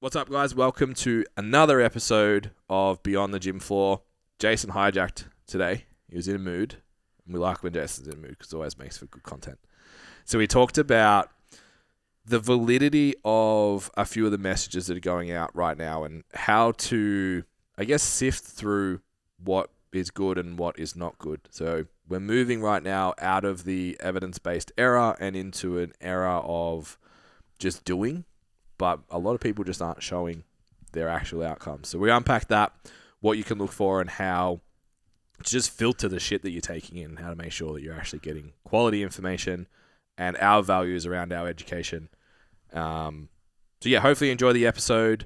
What's up, guys? Welcome to another episode of Beyond the Gym Floor. Jason hijacked today. He was in a mood. And we like when Jason's in a mood because it always makes for good content. So we talked about the validity of a few of the messages that are going out right now and how to, I guess, sift through what is good and what is not good. So we're moving right now out of the evidence-based era and into an era of just doing. But a lot of people just aren't showing their actual outcomes. So we unpack that, what you can look for, and how to just filter the shit that you're taking in, how to make sure that you're actually getting quality information and our values around our education. So yeah, hopefully you enjoy the episode.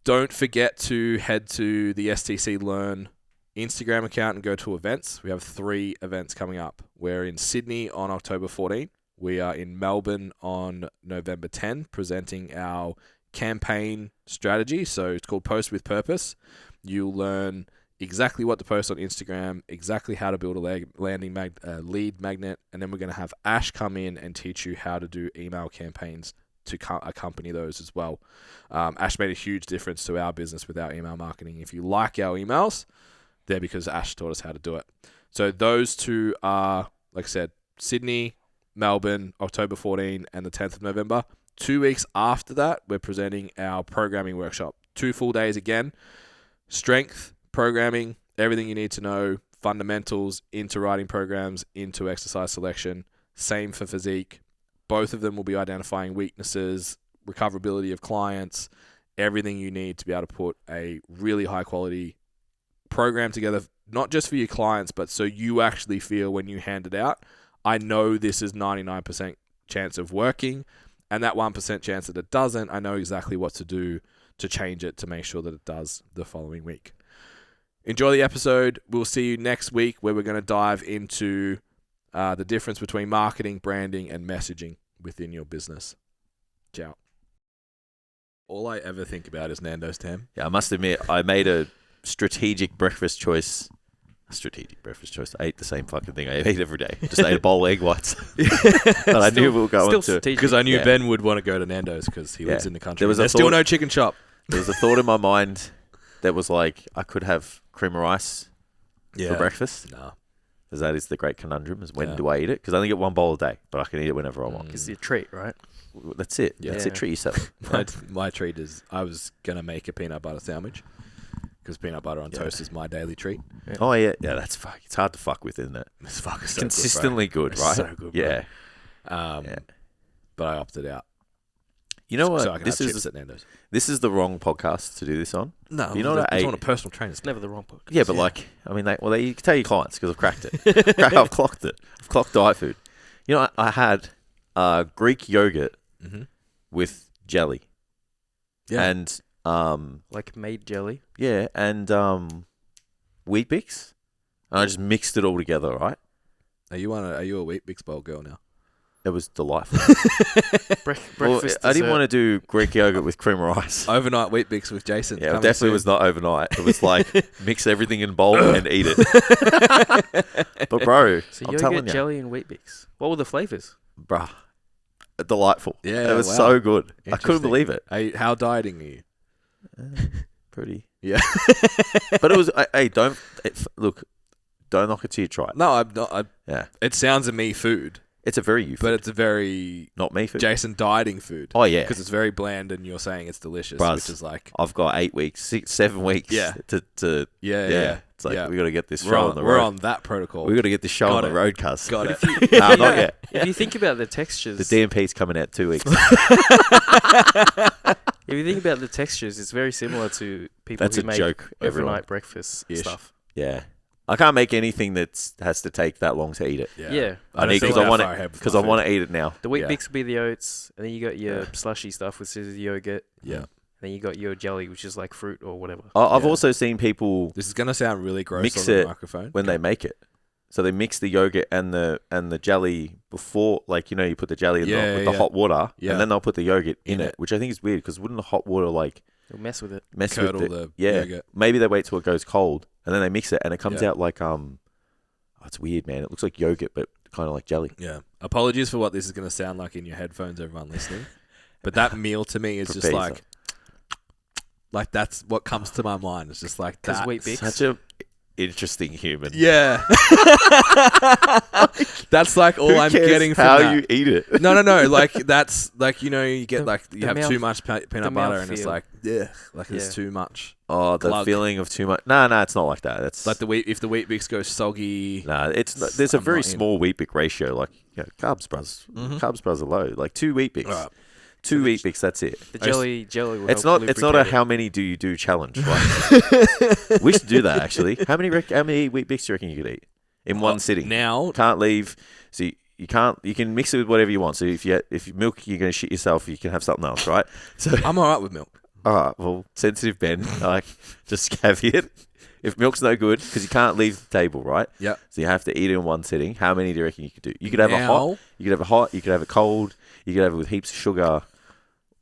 Don't forget to head to the STC Learn Instagram account and go to events. We have 3 events coming up. We're in Sydney on October 14th. We are in Melbourne on November 10, presenting our campaign strategy. So it's called Post with Purpose. You'll learn exactly what to post on Instagram, exactly how to build a lead magnet, and then we're going to have Ash come in and teach you how to do email campaigns to accompany those as well. Ash made a huge difference to our business with our email marketing. If you like our emails, they're because Ash taught us how to do it. So those 2 are, like I said, Sydney, Melbourne, October 14 and the 10th of November. 2 weeks after that, we're presenting our programming workshop. 2 full days again. Strength, programming, everything you need to know, fundamentals into writing programs, into exercise selection. Same for physique. Both of them will be identifying weaknesses, recoverability of clients, everything you need to be able to put a really high quality program together, not just for your clients, but so you actually feel when you hand it out, I know this is 99% chance of working, and that 1% chance that it doesn't, I know exactly what to do to change it to make sure that it does the following week. Enjoy the episode. We'll see you next week where we're going to dive into the difference between marketing, branding, and messaging within your business. Ciao. All I ever think about is Nando's Tam. Yeah, I must admit, I made a strategic breakfast choice. I ate the same fucking thing I eat every day. Just ate a bowl of egg whites. But I knew we were going to. Because I knew Ben would want to go to Nando's because he lives in the country. There's still no chicken shop. There was a thought in my mind that was like, I could have cream of rice for breakfast. No. Because that is the great conundrum, is when do I eat it? Because I only get 1 bowl a day, but I can eat it whenever I want. It's a treat, right? That's it. Yeah. That's it. Treat yourself. My treat is, I was going to make a peanut butter sandwich. Because peanut butter on toast is my daily treat. Yeah. Oh, yeah. Yeah, that's fuck. It's hard to fuck with, isn't it? It's fucking so consistently good, right? So good, bro. Yeah. But I opted out. You know what? So I can have chips at Nando's. This is the wrong podcast to do this on. No, you know what it's on a personal trainer. It's never the wrong podcast. Yeah, but like, I mean, you can tell your clients because I've cracked it. I've clocked it. I've clocked diet food. You know, I had Greek yogurt with jelly. Yeah. And like made jelly. Yeah, and Wheat Bix. And I just mixed it all together, right? Are you a Wheat Bix bowl girl now? It was delightful. Breakfast. I didn't want to do Greek yogurt with cream of rice. Overnight Wheat Bix with Jason. Yeah, it definitely was not overnight. It was like mix everything in a bowl and eat it. But bro, so I'm telling you, jelly and Wheat Bix. What were the flavors? Bruh, delightful. Yeah, it was so good. I couldn't believe it. How dieting are you? Pretty. Yeah. But it was. Look, don't knock it till you try it. No, I'm not. Yeah. It sounds a me food. It's a very you food. But it's a very not me food. Jason dieting food. Oh yeah. Because it's very bland and you're saying it's delicious, which is like I've got 8 weeks, 7 weeks. Yeah. To yeah. It's like we got to get this show on the road. We're on that protocol. We got to get this show on the road, cuz. Got it. Nah, not yet. If you think about the textures, the DMP's coming out 2 weeks. If you think about the textures, it's very similar to people who make overnight breakfast stuff. Yeah. I can't make anything that has to take that long to eat it. Yeah. I need because I want to eat it now. The Wheat Bix will be the oats, and then you got your slushy stuff, which is the yogurt. Yeah. And then you got your jelly, which is like fruit or whatever. I've also seen people. This is gonna sound really gross mix on the it microphone when they make it. So they mix the yogurt and the jelly before, like, you know, you put the jelly in with the hot water, and then they'll put the yogurt in it, which I think is weird because wouldn't the hot water like it'll mess with it, curdle with the yogurt? Maybe they wait till it goes cold and then they mix it and it comes out like it's weird, man. It looks like yogurt, but kind of like jelly. Yeah. Apologies for what this is going to sound like in your headphones, everyone listening. But that meal to me is just like Like that's what comes to my mind. It's just like Because that. Wheat Bix. Such a interesting human. Yeah. That's like all Who I'm cares getting from how that. you eat it. No. Like that's like you get like you the have mouth- too much peanut butter and it's mouthfeel. like it's too much. Oh, the Glug. feeling of too much. No, it's not like that. That's Like if the Wheat Bix goes soggy. No, it's not, there's a I'm very not in. small Wheat Bix ratio. Like carbs, bros. Carbs, bros are low. Like 2 Wheat Bix. Right. 2 Wheat Bix. That's it. The jelly will It's help not. It's not a lubricate how many do you do challenge. Like, we should do that actually. How many Wheat Bix do you reckon you could eat in one sitting? Now, Can't leave. So you can't. You can mix it with whatever you want. So if you milk, you're gonna shit yourself. You can have something else, right? So I'm alright with milk. all right. Well, sensitive Ben, like just caveat. If milk's no good, because you can't leave the table, right? Yep. So you have to eat it in one sitting. How many do you reckon you could do? You could have a Now- hot. You could have a hot. You could have a cold. You could have it with heaps of sugar.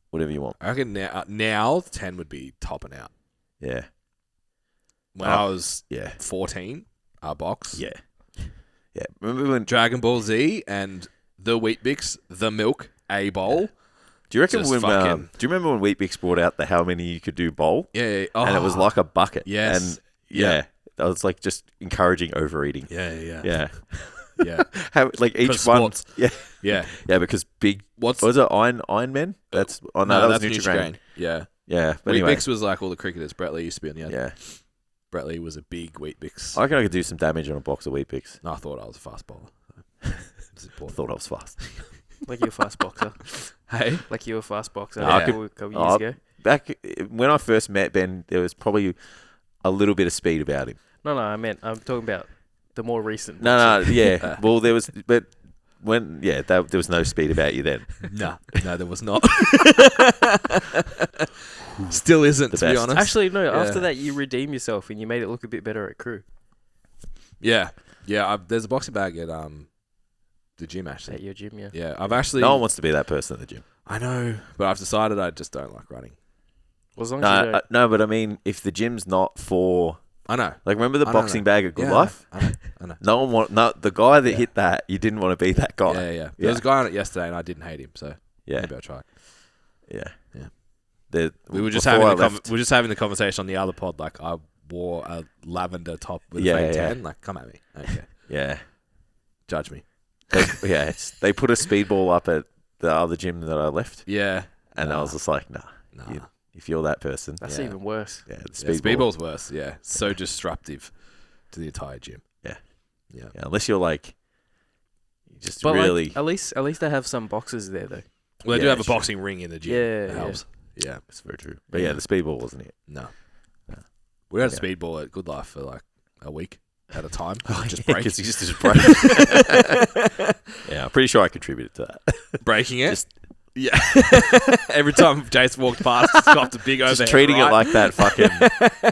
Whatever you want. I reckon now 10 would be topping out. Yeah. When I was Yeah. 14, our box. Yeah. Yeah. Remember when? Dragon Ball Z and the Wheat Bix, the milk, a bowl. Do you reckon Just when? fucking- Do you remember when Wheat Bix brought out the how many you could do bowl? Yeah. And it was like a bucket. Yes. And yeah, that was like just encouraging overeating. Yeah. Yeah. Yeah. How like each For one? sports. Yeah. Yeah. Yeah, because big. What's What was it? Iron Men? That's that was that's Nutrigrain. Yeah. Yeah. But Wheat anyway. Bix was like all the cricketers. Brett Lee used to be on the end. Yeah. Brett Lee was a big Wheat Bix. I reckon I could do some damage on a box of Wheat Bix. I thought I was a fast bowler. It's I important. thought I was fast. Like you're a fast boxer. Hey. Like you're a fast boxer Yeah. a couple years ago. Back when I first met Ben, there was probably a little bit of speed about him. No, I'm talking about the more recent. No, boxer. yeah. Well, there was, but when, there was no speed about you then. No, there was not. Still isn't, The to be best. honest. Actually, no. Yeah. After that, you redeemed yourself and you made it look a bit better at crew. Yeah. There's a boxing bag at the gym actually. At your gym, yeah. Yeah, I've actually. No one wants to be that person at the gym. I know, but I've decided I just don't like running. Well, as long as you don't. No, but I mean, if the gym's not for, I know. like, remember the I know. boxing bag at Good Yeah, Life? I know. The guy that Yeah. hit that, you didn't want to be that guy. Yeah. There was a guy on it yesterday, and I didn't hate him, so Yeah. maybe I'll try it. Yeah. Yeah. We were just before having I the left- we were just having the conversation on the other pod. Like I wore a lavender top with Yeah, a fake yeah. tan. Like, come at me. Okay, Yeah. judge me. They put a speedball up at the other gym that I left, Yeah. and I was just like, nah. Nah. If you're that person, That's Yeah. even worse. yeah, the Yeah, speedball. speedball's worse. Yeah, so disruptive to the entire gym. Yeah. Yeah. Yeah, unless you're like, you just But really. like, at least they have some boxes there though. Well, they do Yeah, have a sure. boxing ring in the gym. Yeah, That yeah. helps. Yeah. That's very true. But yeah, the speedball wasn't it. No. No. We had a Yeah. speedball at Good Life for like a week at a time. Just Yeah, break. 'cause you just break. Yeah, I'm pretty sure I contributed to that. Breaking it. Just- yeah. Every time Jace walked past, just copped a big overhead. Just treating right? it like that fucking,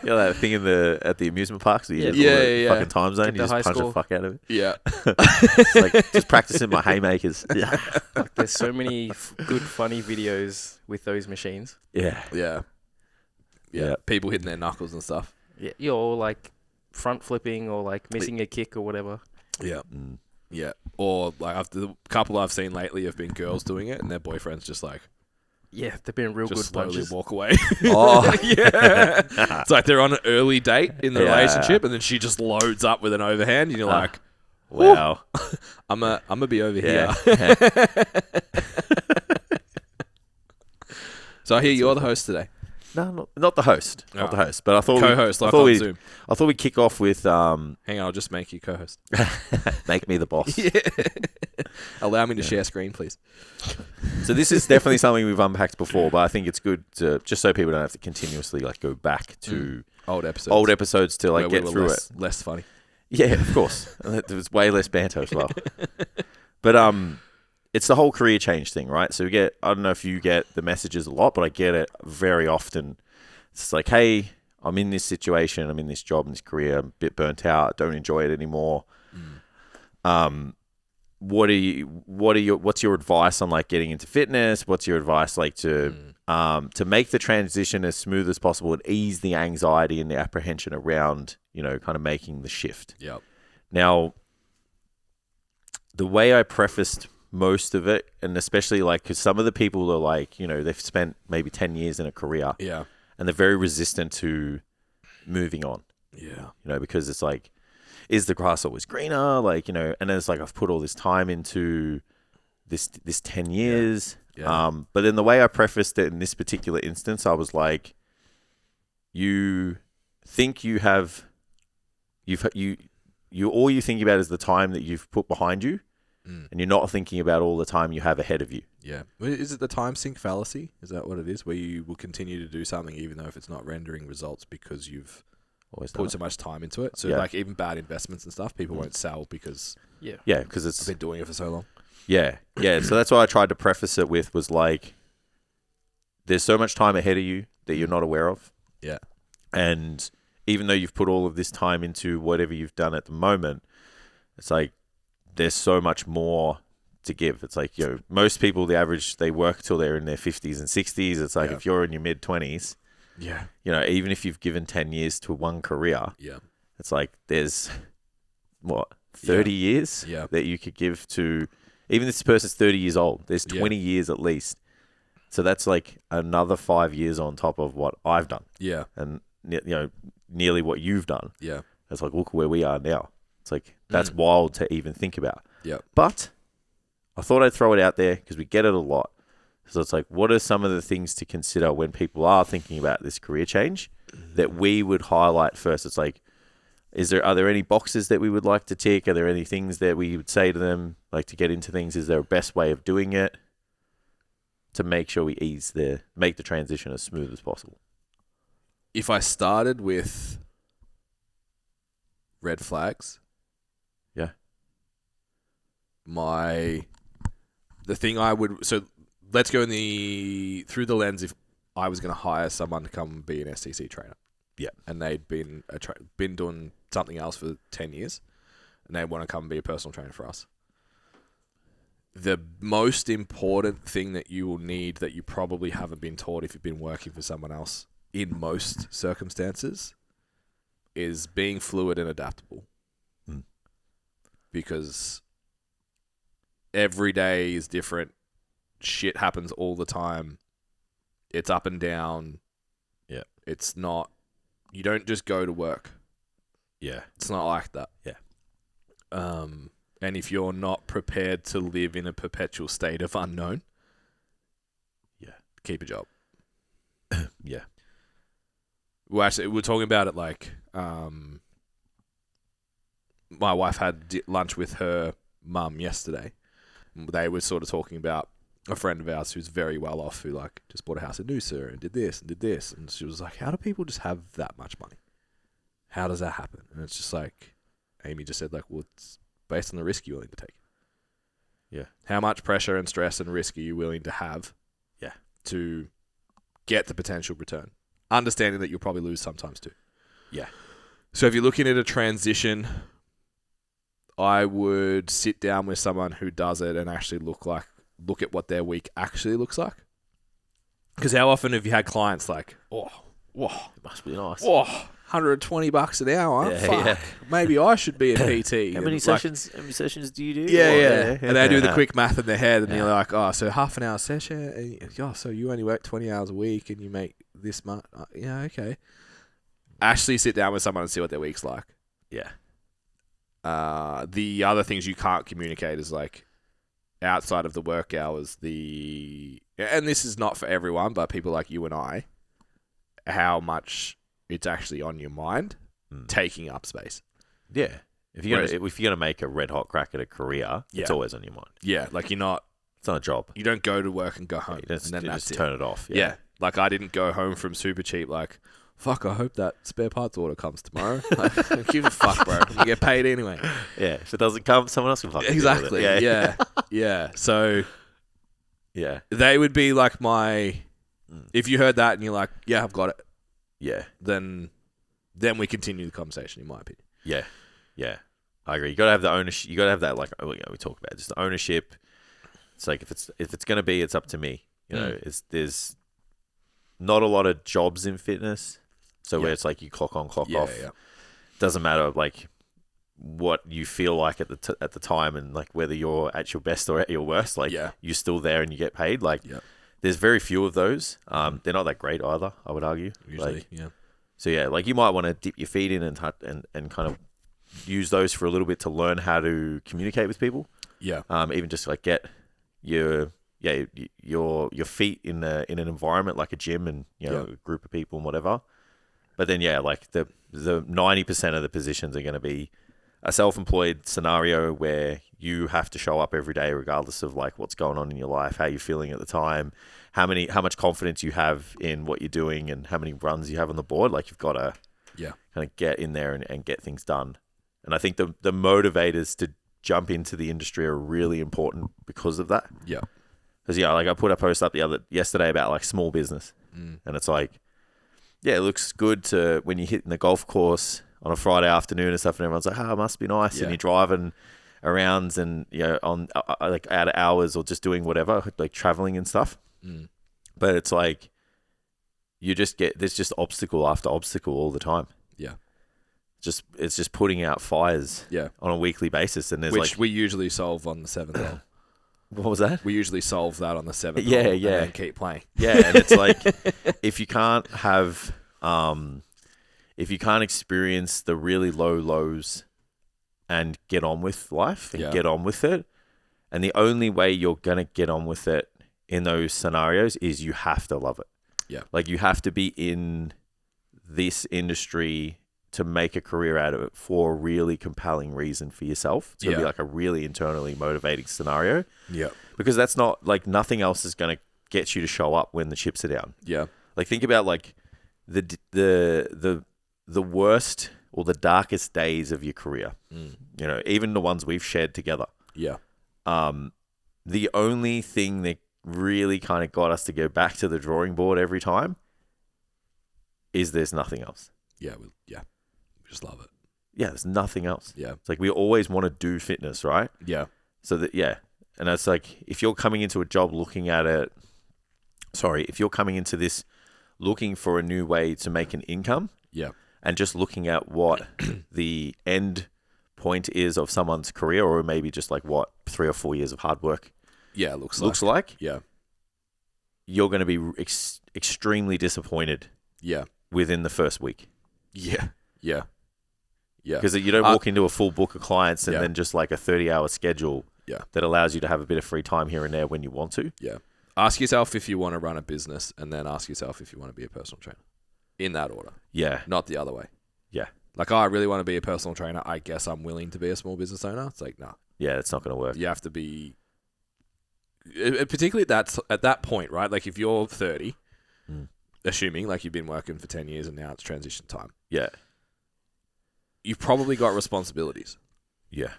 that thing at the amusement parks. So you Yeah. hit all the Yeah. fucking time zone. Get You the just high punch score. the fuck out of it. Yeah. It's like just practicing my haymakers. Yeah. There's so many good, funny videos with those machines. Yeah. Yeah. Yeah. Yeah. People hitting their knuckles and stuff. Yeah, or like front flipping or like missing a kick or whatever. Yeah. Mm. Yeah. Or like the couple I've seen lately have been girls doing it, and their boyfriends just like Yeah, they've been real just good slowly punches. walk away. Oh. Yeah. It's like they're on an early date in the Yeah. relationship, and then she just loads up with an overhand, and you're like, Wow. I'm a be over Yeah. here. So I hear you're the host today. No, not the host. Not Oh. the host. But I thought Co-host, I like thought on we'd- Zoom. I thought we'd kick off with Hang on, I'll just make you co-host. make me the boss. Yeah. Allow me to share screen, please. So this is definitely something we've unpacked before, but I think it's good to just so people don't have to continuously like go back to Old episodes. old episodes to like where get we were through less, it. less funny. Yeah, of course. There was way less banter as well. But it's the whole career change thing, right? So I don't know if you get the messages a lot, but I get it very often. It's like, hey, I'm in this situation, I'm in this job, in this career, I'm a bit burnt out, don't enjoy it anymore. What's your advice on like getting into fitness? What's your advice like to make the transition as smooth as possible and ease the anxiety and the apprehension around, kind of making the shift? Yep. Now, the way I prefaced most of it, and especially like, because some of the people are like, they've spent maybe 10 years in a career, Yeah. and they're very resistant to moving on. Yeah. Because it's like, is the grass always greener? Like, and then it's like, I've put all this time into this 10 years. Yeah. But then the way I prefaced it in this particular instance, I was like, you think you have, all you think about is the time that you've put behind you, and you're not thinking about all the time you have ahead of you. Yeah. Is it the time sink fallacy? Is that what it is? Where you will continue to do something even though if it's not rendering results because you've Always put so much time into it. So like even bad investments and stuff, people won't sell because because I've been doing it for so long. Yeah. So that's why I tried to preface it with was like, there's so much time ahead of you that you're not aware of. Yeah. And even though you've put all of this time into whatever you've done at the moment, it's like there's so much more to give. It's like, most people, the average, they work till they're in their 50s and 60s. It's like if you're in your mid 20s, even if you've given 10 years to one career, it's like there's 30 years that you could give to, even if this person's 30 years old, there's 20 years at least. So that's like another 5 years on top of what I've done. Yeah. And, nearly what you've done. Yeah. It's like, look where we are now. It's like, that's wild to even think about. Yeah. But I thought I'd throw it out there because we get it a lot. So it's like, what are some of the things to consider when people are thinking about this career change that we would highlight first? It's like, are there any boxes that we would like to tick? Are there any things that we would say to them, like to get into things? Is there a best way of doing it to make sure we make the transition as smooth as possible? If I started with red flags, the thing I would, so let's go through the lens if I was going to hire someone to come be an STC trainer. Yeah. And they'd been doing something else for 10 years and they want to come and be a personal trainer for us. The most important thing that you will need that you probably haven't been taught if you've been working for someone else in most circumstances is being fluid and adaptable. Because every day is different. Shit happens all the time. It's up and down. Yeah. It's not, you don't just go to work. Yeah. It's not like that. Yeah. And if you're not prepared to live in a perpetual state of unknown, keep a job. Yeah. Well, actually, we're talking about it like, my wife had lunch with her mum yesterday. They were sort of talking about a friend of ours who's very well off, who like just bought a house in Noosa and did this and did this. And she was like, how do people just have that much money? How does that happen? And it's just like, Amy just said, like, well, it's based on the risk you're willing to take. Yeah. How much pressure and stress and risk are you willing to have? Yeah. To get the potential return? Understanding that you'll probably lose sometimes too. Yeah. So if you're looking at a transition, I would sit down with someone who does it and actually look at what their week actually looks like. Because how often have you had clients like, whoa, it must be nice. Whoa, $120 an hour. Fuck. Maybe I should be a PT. How many sessions do you do? Yeah. And they do the quick math in their head and you're like, oh, so half an hour session. And, so you only work 20 hours a week and you make this much. Yeah, okay. Actually sit down with someone and see what their week's like. Yeah. The other things you can't communicate is like outside of the work hours, and this is not for everyone, but people like you and I, how much it's actually on your mind, taking up space. Yeah. If you're gonna make a red hot crack at a career, it's always on your mind. Yeah, like it's not a job. You don't go to work and go home and then that's just turn it off. Yeah. Like I didn't go home from Super Cheap like, fuck, I hope that spare parts order comes tomorrow. Like, give a fuck, bro. You get paid anyway. Yeah. If it doesn't come, someone else can fucking exactly. Deal with it. Yeah. So yeah. They would be like my if you heard that and you're like, yeah, I've got it. Yeah. Then we continue the conversation, in my opinion. Yeah. Yeah. I agree. You gotta have the ownership. You gotta have that, like we talk about, just the ownership. It's like if it's gonna be, it's up to me. There's not a lot of jobs in fitness, so where it's like you clock on, clock off. Yeah. Doesn't matter like what you feel like at the time, and like whether you're at your best or at your worst. Like you're still there and you get paid. Like there's very few of those. They're not that great either, I would argue. Usually, yeah. So yeah, like you might want to dip your feet in and kind of use those for a little bit to learn how to communicate with people. Yeah. Even just like get your feet in an environment like a gym and a group of people and whatever. But then like the 90% of the positions are going to be a self-employed scenario where you have to show up every day regardless of like what's going on in your life, how you're feeling at the time, how much confidence you have in what you're doing and how many runs you have on the board. Like you've got to kind of get in there and get things done. And I think the motivators to jump into the industry are really important because of that. Yeah. Because like I put a post up yesterday about like small business, and it's like, it looks good to when you hit in the golf course on a Friday afternoon and stuff, and everyone's like, it must be nice, and you're driving around and on like out of hours or just doing whatever, like traveling and stuff. But it's like there's just obstacle after obstacle all the time. Yeah. It's just putting out fires on a weekly basis, and there's which we usually solve on the 7th hole. What was that? We usually solve that on the 7th hole. And then keep playing. Yeah, and it's like if you can't have if you can't experience the really low lows and get on with life and get on with it, and the only way you're gonna get on with it in those scenarios is you have to love it. Yeah. Like you have to be in this industry to make a career out of it for a really compelling reason for yourself. It's going to be like a really internally motivating scenario. Yeah. Because that's not like nothing else is going to get you to show up when the chips are down. Yeah. Like think about like the worst or the darkest days of your career. Even the ones we've shared together. Yeah. The only thing that really kind of got us to go back to the drawing board every time is there's nothing else. Yeah. We just love it. Yeah, there's nothing else. Yeah. It's like we always want to do fitness, right? Yeah. So that, and it's like if you're coming into a job if you're coming into this looking for a new way to make an income, and just looking at what the end point is of someone's career, or maybe just like what 3 or 4 years of hard work looks like, you're going to be extremely disappointed within the first week. Yeah. Because you don't walk into a full book of clients and then just like a 30-hour schedule that allows you to have a bit of free time here and there when you want to. Yeah. Ask yourself if you want to run a business, and then ask yourself if you want to be a personal trainer. In that order. Yeah. Not the other way. Yeah. Like, I really want to be a personal trainer. I guess I'm willing to be a small business owner. It's like, no. Yeah, it's not going to work. You have to be... Particularly at that point, right? Like, if you're 30, assuming like you've been working for 10 years and now it's transition time. Yeah. You've probably got responsibilities. Yeah.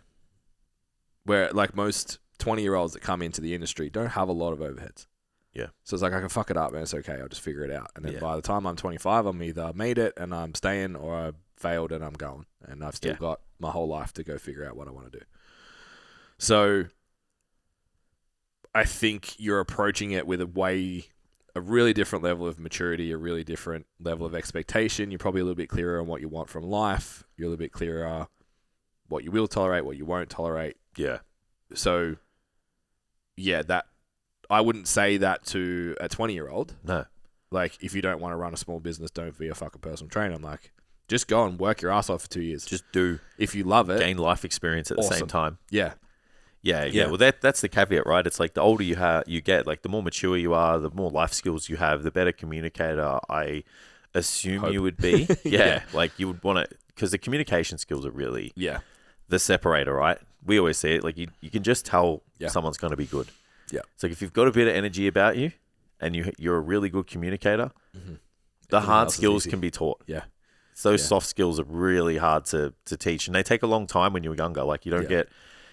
Where like most 20-year-olds that come into the industry don't have a lot of overheads. Yeah. So it's like, I can fuck it up, man. It's okay. I'll just figure it out. And then by the time I'm 25, I'm either made it and I'm staying, or I failed and I'm going. And I've still got my whole life to go figure out what I want to do. So I think you're approaching it with a really different level of maturity, a really different level of expectation. You're probably a little bit clearer on what you want from life. You're a little bit clearer what you will tolerate, what you won't tolerate. Yeah. So, that I wouldn't say that to a 20-year-old. No. Like, if you don't want to run a small business, don't be a fucking personal trainer. I'm like, just go and work your ass off for 2 years. Just do. If you love it. Gain life experience at the same time. Yeah. Yeah. Well, that's the caveat, right? It's like the older you get, like the more mature you are, the more life skills you have, the better communicator I assume you would be. Like you would want to, because the communication skills are really the separator, right? We always say it, like you can just tell someone's going to be good. Yeah. It's like if you've got a bit of energy about you and you're a really good communicator, the hard skills can be taught. Yeah. So those soft skills are really hard to teach, and they take a long time when you're younger. Like you don't get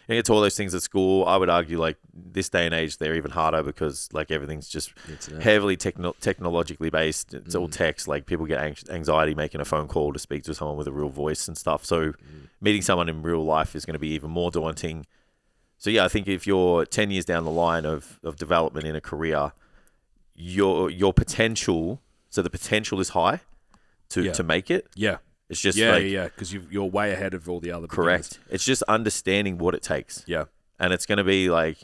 to all those things at school. I would argue like this day and age, they're even harder because like everything's just heavily technologically based. It's all text. Like people get anxiety making a phone call to speak to someone with a real voice and stuff. So meeting someone in real life is going to be even more daunting. So I think if you're 10 years down the line of development in a career, your potential, so the potential is high to make it. Yeah. It's just because you're way ahead of all the other correct. beginners. It's just understanding what it takes. Yeah. And it's going to be like,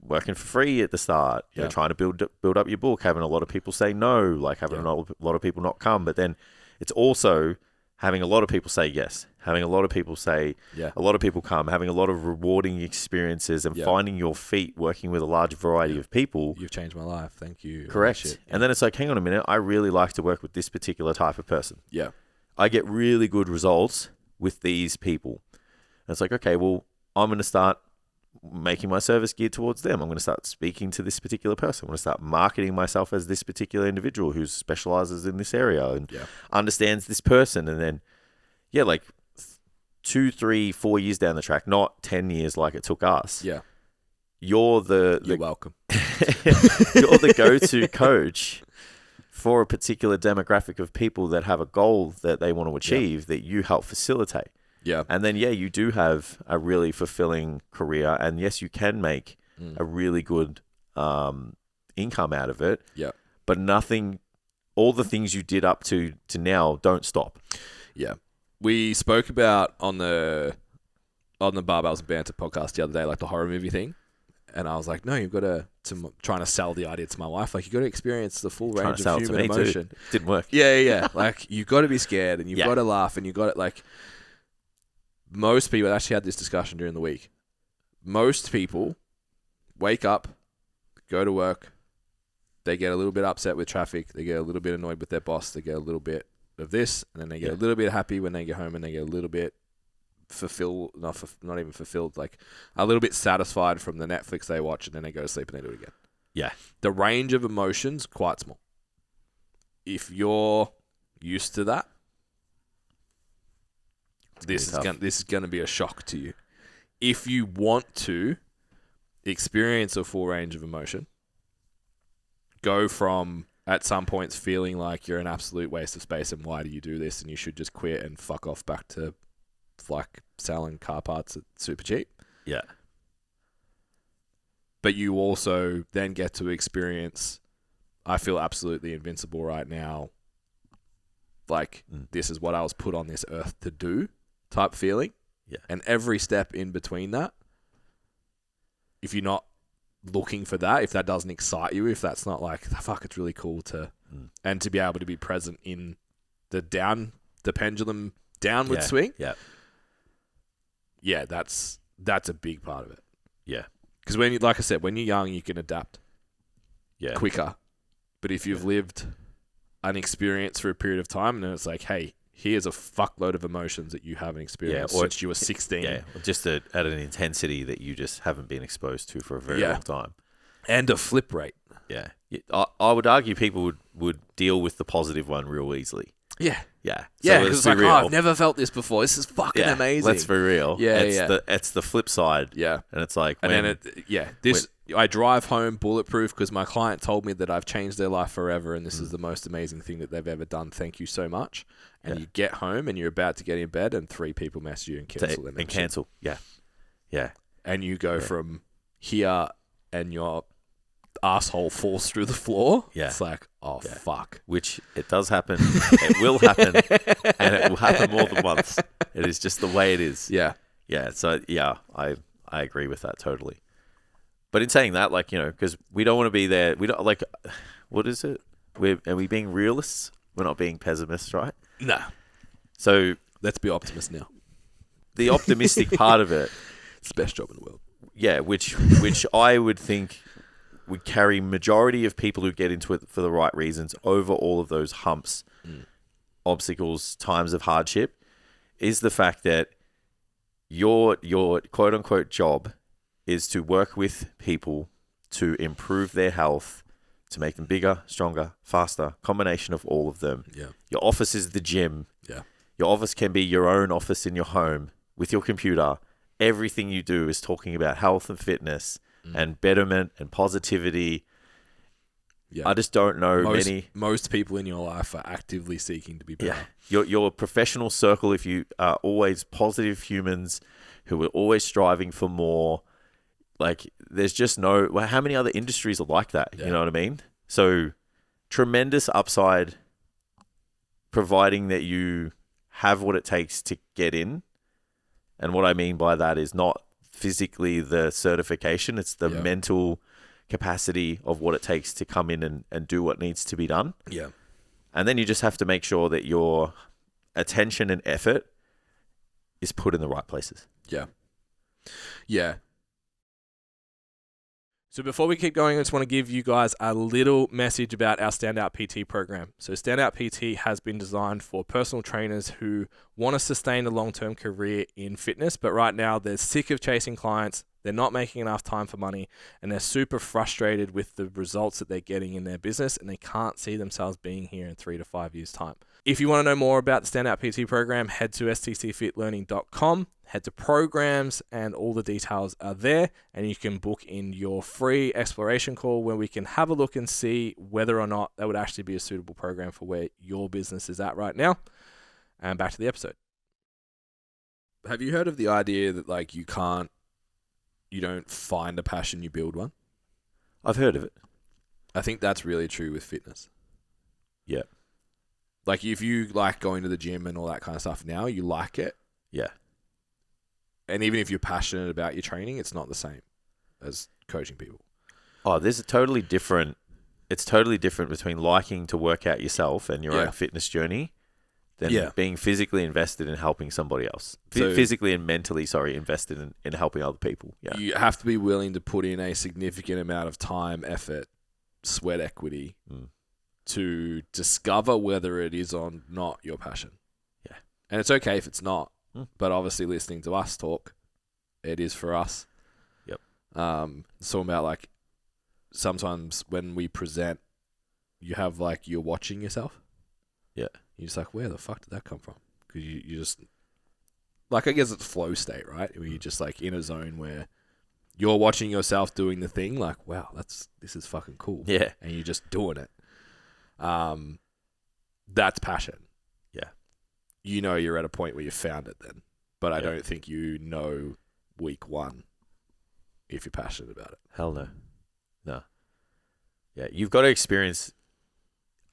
working for free at the start, you know, trying to build up your book, having a lot of people say no, like having a lot of people not come. But then it's also having a lot of people say yes, having a lot of people say, a lot of people come, having a lot of rewarding experiences and finding your feet working with a large variety of people. You've changed my life. Thank you. Correct. And then it's like, hang on a minute. I really like to work with this particular type of person. Yeah. I get really good results with these people. And it's like, okay, well, I'm going to start making my service geared towards them. I'm going to start speaking to this particular person. I'm going to start marketing myself as this particular individual who specializes in this area and understands this person. And then, like 2, 3, 4 years down the track, not 10 years like it took us. Yeah. You're welcome. You're the go-to coach for a particular demographic of people that have a goal that they want to achieve that you help facilitate. Yeah. And then, you do have a really fulfilling career. And yes, you can make a really good income out of it. Yeah. But all the things you did up to now don't stop. Yeah. We spoke about on the Barbells and Banter podcast the other day, like the horror movie thing. And I was like, no, you've got to trying to sell the idea to my wife. Like, you've got to experience the full range of human emotion. Didn't work. Yeah. Like, you've got to be scared and you've got to laugh and you've got to, like... Most people, I actually had this discussion during the week. Most people wake up, go to work, they get a little bit upset with traffic, they get a little bit annoyed with their boss, they get a little bit of this, and then they get a little bit happy when they get home, and they get a little bit not even fulfilled, like a little bit satisfied from the Netflix they watch, and then they go to sleep and they do it again. Yeah. The range of emotions, quite small. If you're used to that, this is going to be a shock to you. If you want to experience a full range of emotion, go from at some points feeling like you're an absolute waste of space and why do you do this and you should just quit and fuck off back to like selling car parts at super cheap. Yeah. But you also then get to experience, I feel absolutely invincible right now. Like, this is what I was put on this earth to do type feeling. Yeah. And every step in between that, if you're not looking for that, if that doesn't excite you, if that's not like, fuck, it's really cool to, and to be able to be present in the pendulum downward swing. Yeah. Yeah, that's a big part of it. Yeah. Because like I said, when you're young, you can adapt quicker. But if you've lived an experience for a period of time, and then it's like, hey, here's a fuckload of emotions that you haven't experienced since you were 16. Yeah, just at an intensity that you just haven't been exposed to for a very long time. And a flip rate. Yeah. I would argue people would deal with the positive one real easily. Yeah. Yeah. Yeah, because it's like, I've never felt this before. This is fucking amazing. Let's be real. Yeah, it's the flip side. Yeah. And it's like... I drive home bulletproof because my client told me that I've changed their life forever and this is the most amazing thing that they've ever done. Thank you so much. And you get home and you're about to get in bed and 3 people message you and cancel them. And cancel. Yeah. Yeah. And you go from here and your asshole falls through the floor. Yeah. It's like, fuck. Which it does happen. It will happen. And it will happen more than once. It is just the way it is. Yeah. Yeah. So, I agree with that totally. But in saying that, like, because we don't want to be there. We don't like, what is it? Are we being realists? We're not being pessimists, right? Nah. So let's be optimists now. The optimistic part of it, it's the best job in the world. Yeah, which I would think would carry majority of people who get into it for the right reasons over all of those humps, obstacles, times of hardship, is the fact that your quote unquote job is to work with people to improve their health, to make them bigger, stronger, faster, combination of all of them. Yeah. Your office is the gym. Yeah. Your office can be your own office in your home with your computer. Everything you do is talking about health and fitness and betterment and positivity. Yeah. I just don't know most people in your life are actively seeking to be better. Yeah. Your professional circle, if you are always positive humans who are always striving for more, like, there's just how many other industries are like that? Yeah. You know what I mean? So, tremendous upside, providing that you have what it takes to get in. And what I mean by that is not physically the certification. It's the mental capacity of what it takes to come in and do what needs to be done. Yeah. And then you just have to make sure that your attention and effort is put in the right places. Yeah. Yeah. So before we keep going, I just want to give you guys a little message about our Standout PT program. So Standout PT has been designed for personal trainers who want to sustain a long-term career in fitness, but right now they're sick of chasing clients, they're not making enough time for money, and they're super frustrated with the results that they're getting in their business, and they can't see themselves being here in 3 to 5 years' time. If you want to know more about the Standout PT program, head to stcfitlearning.com, head to programs, and all the details are there, and you can book in your free exploration call where we can have a look and see whether or not that would actually be a suitable program for where your business is at right now. And back to the episode. Have you heard of the idea that like you don't find a passion, you build one? I've heard of it. I think that's really true with fitness. Yeah. Like if you like going to the gym and all that kind of stuff now, you like it. Yeah. And even if you're passionate about your training, it's not the same as coaching people. Oh, there's a totally different... It's totally different between liking to work out yourself and your own fitness journey than being physically invested in helping somebody else. So, physically and mentally, invested in helping other people. Yeah. You have to be willing to put in a significant amount of time, effort, sweat equity to discover whether it is or not your passion. Yeah. And it's okay if it's not, but obviously listening to us talk, it is for us. Yep. It's talking about like sometimes when we present, you have like, you're watching yourself. Yeah. You're just like, where the fuck did that come from? Because you just, like, I guess it's flow state, right? Where you're just like in a zone where you're watching yourself doing the thing, like, wow, this is fucking cool. Yeah. And you're just doing it. That's passion. Yeah. You know you're at a point where you found it then. But I don't think you know week one if you're passionate about it. Hell no. No. Yeah, you've got to experience...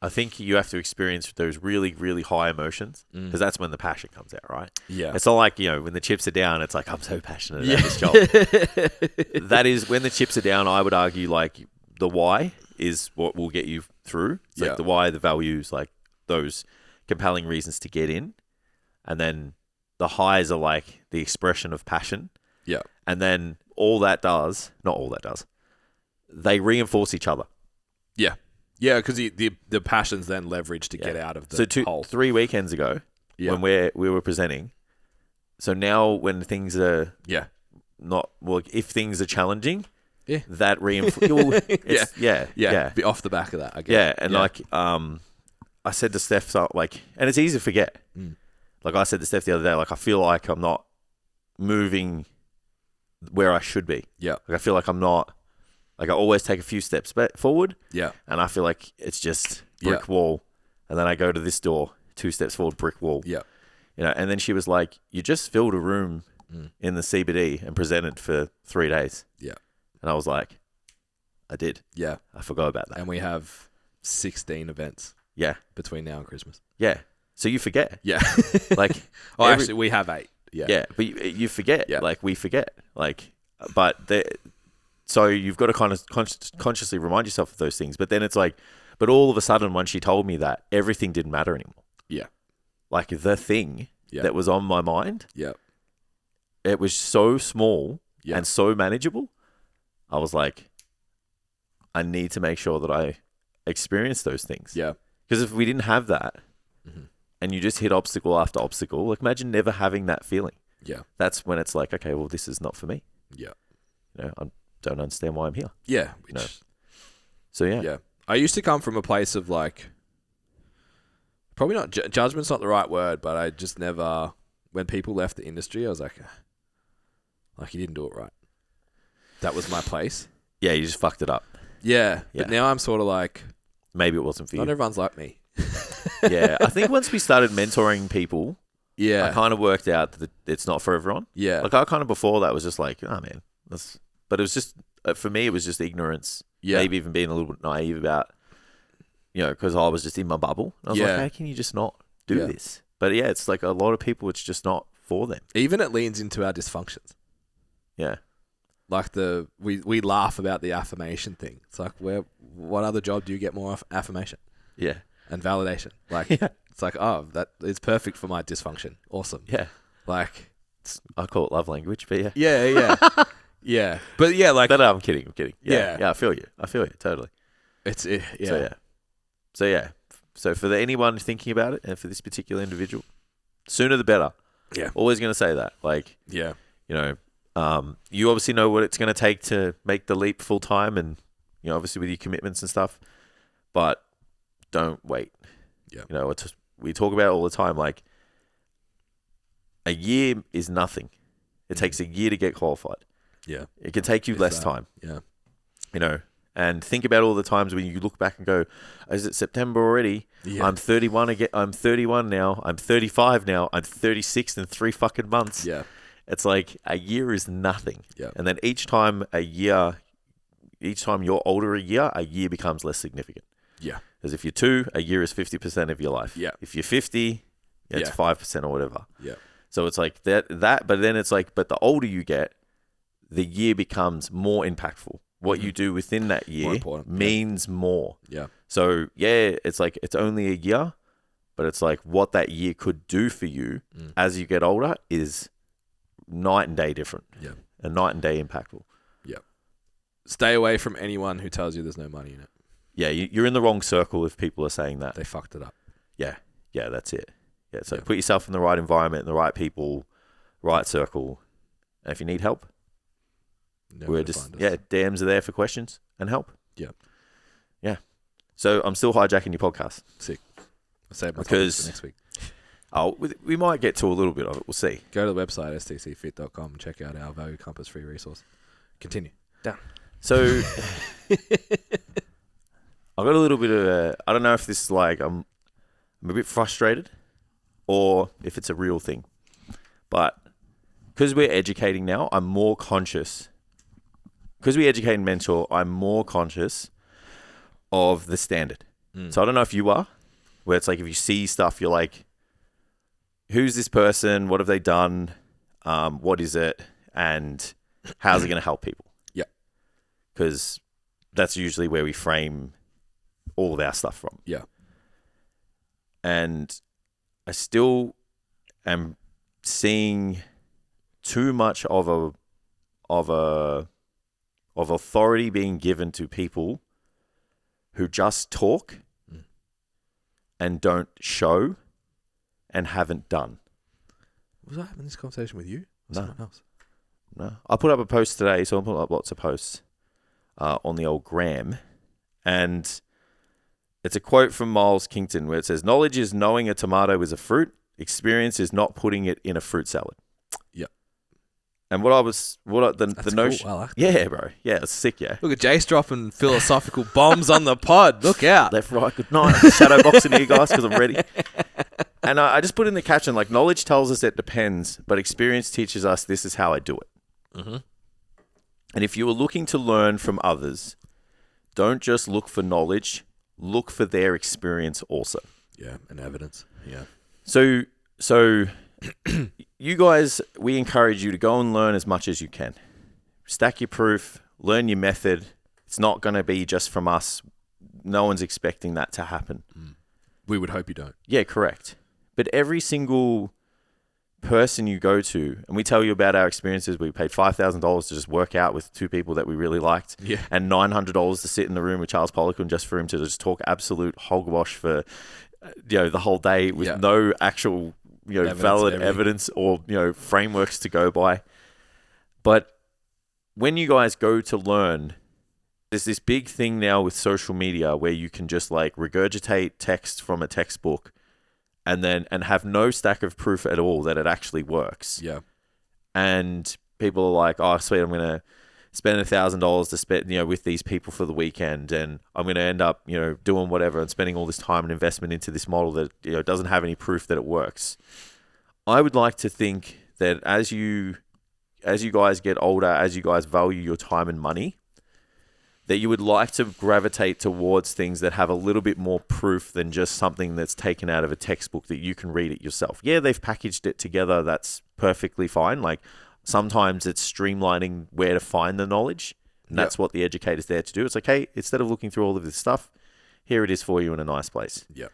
I think you have to experience those really, really high emotions because that's when the passion comes out, right? Yeah. It's not like, when the chips are down, it's like, I'm so passionate about this job. That is, when the chips are down, I would argue, like, the why is what will get you through. It's like the why, the values, like those compelling reasons to get in. And then the highs are like the expression of passion. Yeah. And then not all that does, they reinforce each other. Yeah. Yeah, because the passion's then leveraged to get out of the hole. 3 weekends ago, when we were presenting, so now when things are not, well, if things are challenging, that reinforces. Be off the back of that, I guess. Yeah, and like I said to Steph, so, like, and it's easy to forget. Like I said to Steph the other day, like I feel like I'm not moving where I should be. Yeah, like I feel like I'm not. Like I always take a few steps forward. Yeah. And I feel like it's just brick wall. And then I go to this door, 2 steps forward, brick wall. Yeah. And then she was like, you just filled a room in the CBD and presented for 3 days. Yeah. And I was like, I did. Yeah. I forgot about that. And we have 16 events. Yeah. Between now and Christmas. Yeah. So you forget. Yeah. Like. Actually, we have 8. Yeah. Yeah. But you forget. Yeah. Like we forget. Like, but so you've got to kind of consciously remind yourself of those things. But then it's like, but all of a sudden, when she told me that, everything didn't matter anymore. Yeah. Like the thing that was on my mind, it was so small and so manageable. I was like, I need to make sure that I experience those things. Yeah. Because if we didn't have that and you just hit obstacle after obstacle, like imagine never having that feeling. Yeah. That's when it's like, okay, well, this is not for me. Yeah. I don't understand why I'm here. Yeah. So, yeah. Yeah. I used to come from a place of like, probably not, judgment's not the right word, but I just never, when people left the industry, I was like, you didn't do it right. That was my place. Yeah, you just fucked it up. Yeah. But now I'm sort of like, maybe it wasn't for you. Not everyone's like me. Yeah. I think once we started mentoring people, I kind of worked out that it's not for everyone. Yeah. Like I kind of before that was just like, oh man, but it was just, for me, it was just ignorance. Yeah. Maybe even being a little bit naive about, because I was just in my bubble. I was like, how can you just not do this? But yeah, it's like a lot of people, it's just not for them. Even it leans into our dysfunctions. Yeah. Like we laugh about the affirmation thing. It's like, what other job do you get more affirmation? Yeah. And validation. Like, It's like, oh, that is perfect for my dysfunction. Awesome. Yeah. Like, I call it love language, but yeah. Yeah. Yeah. But yeah, like. But I'm kidding. Yeah. Yeah, I feel you. Totally. Yeah. So for anyone thinking about it, and for this particular individual, sooner the better. Yeah. Always going to say that. Like, yeah. You know, you obviously know what it's going to take to make the leap full time, and you know, obviously with your commitments and stuff. But don't wait. Yeah. You know, we talk about it all the time. Like, a year is nothing. It takes a year to get qualified. Yeah. It can take you less time. Yeah. You know, and think about all the times when you look back and go, is it September already? Yeah. I'm 31 again. I'm 31 now. I'm 35 now. I'm 36 in 3 fucking months. Yeah. It's like a year is nothing. Yeah. And then each time you're older a year becomes less significant. Yeah. Because if you're 2, a year is 50% of your life. Yeah. If you're 50, it's 5% or whatever. Yeah. So it's like that, but then it's like, but the older you get, the year becomes more impactful. What you do within that year means more. Yeah. So yeah, it's like, it's only a year, but it's like what that year could do for you as you get older is night and day different. Yeah. And night and day impactful. Yeah. Stay away from anyone who tells you there's no money in it. Yeah, you're in the wrong circle if people are saying that. They fucked it up. Yeah, that's it. Yeah, so put yourself in the right environment, the right people, right circle. And if you need help, we're just, DMs are there for questions and help. Yeah. Yeah. So I'm still hijacking your podcast. Sick. I'll save my topics for next week. Oh, we might get to a little bit of it. We'll see. Go to the website, stcfit.com, and check out our Value Compass free resource. Continue. Done. So I've got a little bit of I don't know if this is like I'm a bit frustrated or if it's a real thing. But because we're educating now, I'm more conscious. Because we educate and mentor, I'm more conscious of the standard. So I don't know if you are, where it's like if you see stuff, you're like, who's this person? What have they done? What is it? And how's it going to help people? Yeah. Because that's usually where we frame all of our stuff from. Yeah. And I still am seeing too much of authority being given to people who just talk and don't show and haven't done. Was I having this conversation with you? Or someone else? No. I put up a post today, so I'm putting up lots of posts on the old gram. And it's a quote from Miles Kington where it says, knowledge is knowing a tomato is a fruit. Experience is not putting it in a fruit salad. Yep. And the notion. Cool. I like that. Yeah, bro. Yeah, it's sick, yeah. Look at Jace dropping philosophical bombs on the pod. Look out. Left, right, good night. Shadow boxing here, guys, because I'm ready. And I just put in the caption, like, knowledge tells us it depends, but experience teaches us this is how I do it. Mm-hmm. And if you are looking to learn from others, don't just look for knowledge, look for their experience also. Yeah, and evidence. Yeah. So you guys, we encourage you to go and learn as much as you can. Stack your proof, learn your method. It's not going to be just from us. No one's expecting that to happen. We would hope you don't. Yeah, correct. But every single person you go to, and we tell you about our experiences, we paid $5,000 to just work out with 2 people that we really liked, and $900 to sit in the room with Charles Poliquin just for him to just talk absolute hogwash for the whole day with no actual valid evidence or frameworks to go by. But when you guys go to learn, there's this big thing now with social media where you can just like regurgitate text from a textbook and have no stack of proof at all that it actually works. Yeah. And people are like, oh, sweet, I'm going to spend $1,000 to spend, with these people for the weekend. And I'm going to end up, doing whatever and spending all this time and investment into this model that, doesn't have any proof that it works. I would like to think that as you guys get older, as you guys value your time and money, that you would like to gravitate towards things that have a little bit more proof than just something that's taken out of a textbook that you can read it yourself. Yeah, they've packaged it together. That's perfectly fine. Like, Sometimes it's streamlining where to find the knowledge. And that's what the educator's there to do. It's like, hey, instead of looking through all of this stuff, here it is for you in a nice place. Yeah.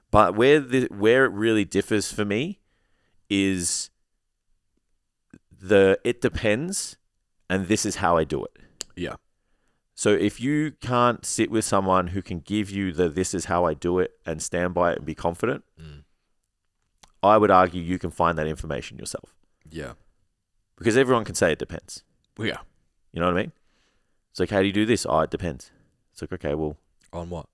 But where it really differs for me is it depends, and this is how I do it. Yeah. So if you can't sit with someone who can give you this is how I do it and stand by it and be confident, I would argue you can find that information yourself. Yeah. Because everyone can say it depends. Yeah. You know what I mean? It's like, how do you do this? Oh, it depends. It's like, okay, well. On what?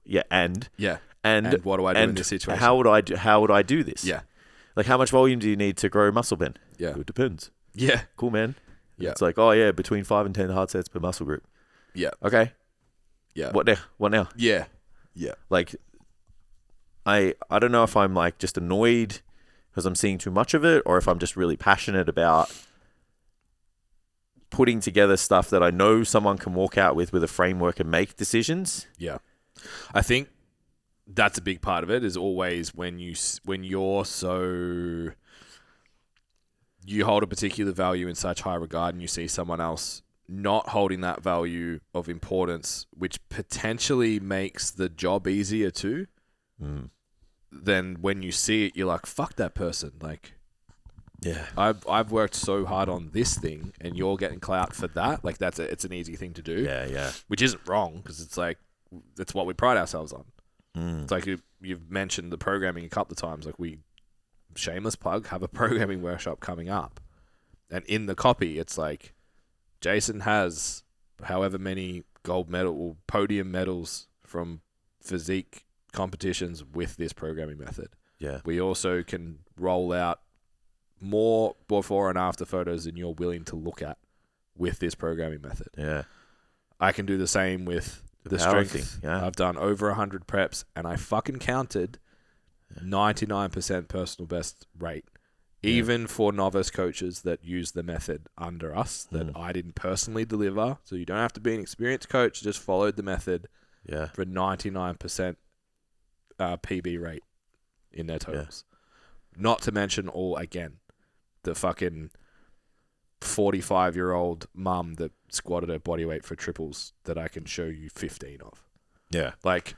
Yeah, and. Yeah. And what do I do in this situation? How would I do this? Yeah. Like, how much volume do you need to grow muscle, Ben? Yeah. It depends. Yeah. Cool, man. Yeah. It's like, oh, yeah, between 5 and 10 hard sets per muscle group. Yeah. Okay. Yeah. What now? Yeah. Yeah. Like, I don't know if I'm, like, just annoyed because I'm seeing too much of it, or if I'm just really passionate about putting together stuff that I know someone can walk out with a framework and make decisions. Yeah. I think that's a big part of it, is always when you're so, you hold a particular value in such high regard and you see someone else not holding that value of importance, which potentially makes the job easier too. Then when you see it, you're like, fuck that person. Like, yeah, I've worked so hard on this thing and you're getting clout for that. Like, it's an easy thing to do. Yeah. Which isn't wrong, because it's like, that's what we pride ourselves on. Mm. It's like you've mentioned the programming a couple of times. Like, we, shameless plug, have a programming workshop coming up. And in the copy, it's like, Jason has however many gold medal or podium medals from physique competitions with this programming method. Yeah. We also can roll out more before and after photos than you're willing to look at with this programming method. Yeah. I can do the same with the strength. Yeah. I've done over 100 preps and I fucking counted 99% personal best rate. Even for novice coaches that use the method under us that I didn't personally deliver. So you don't have to be an experienced coach, just followed the method for 99% PB rate in their totals. Not to mention the fucking 45-year-old mum that squatted her body weight for triples that I can show you 15 of. Yeah. Like,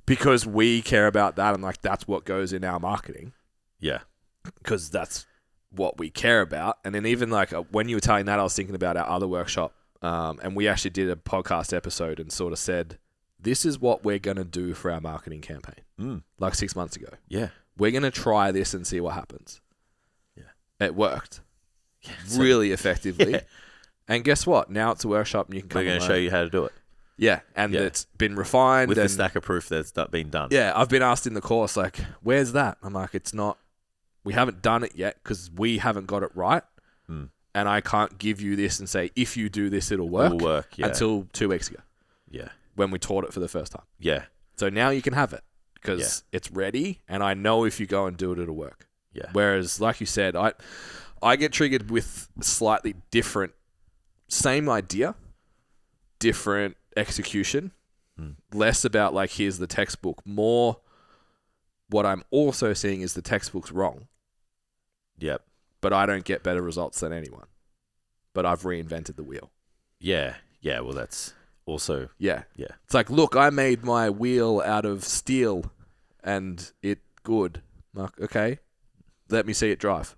because we care about that, and like, that's what goes in our marketing. Yeah. Because that's what we care about. And then even like when you were telling that, I was thinking about our other workshop. And we actually did a podcast episode and sort of said, this is what we're going to do for our marketing campaign. Like 6 months ago. Yeah. We're going to try this and see what happens. Yeah. It worked really effectively. Yeah. And guess what? Now it's a workshop and you can come. We're going to show you how to do it. Yeah. And it's been refined. With the stack of proof that's been done. Yeah. I've been asked in the course, like, where's that? I'm like, it's not. We haven't done it yet because we haven't got it right. And I can't give you this and say, if you do this, it'll work. Until 2 weeks ago. Yeah. When we taught it for the first time. Yeah. So now you can have it because it's ready. And I know if you go and do it, it'll work. Yeah. Whereas, like you said, I get triggered with slightly different, same idea, different execution. Less about like, here's the textbook. More what I'm also seeing is the textbook's wrong. Yep. But I don't get better results than anyone. But I've reinvented the wheel. Yeah. Yeah. Well, that's also. Yeah. Yeah. It's like, look, I made my wheel out of steel and it good. Like, okay. Let me see it drive.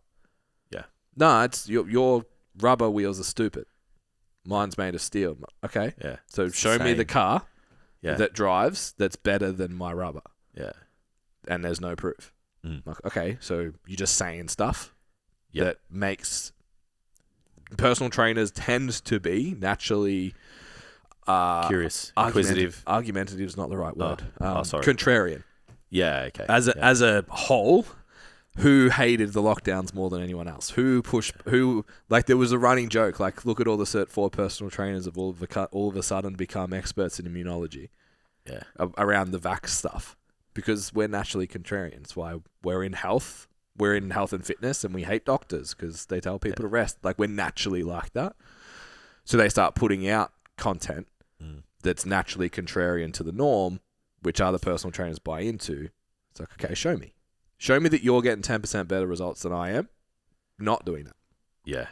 Yeah. No, it's your rubber wheels are stupid. Mine's made of steel. Okay. Yeah. So show me the car that drives that's better than my rubber. Yeah. And there's no proof. Like, okay, so you're just saying stuff that makes personal trainers tend to be naturally curious, inquisitive. Argumentative is not the right word. Sorry. Contrarian. Yeah. Okay. As a whole, who hated the lockdowns more than anyone else? Who like there was a running joke like, look at all the Cert 4 personal trainers have all of a sudden become experts in immunology. Yeah. Around the vax stuff. Because we're naturally contrarian. That's why we're in health. We're in health and fitness, and we hate doctors because they tell people to rest. Like, we're naturally like that. So they start putting out content that's naturally contrarian to the norm, which other personal trainers buy into. It's like, okay, show me. Show me that you're getting 10% better results than I am. Not doing that. Yeah.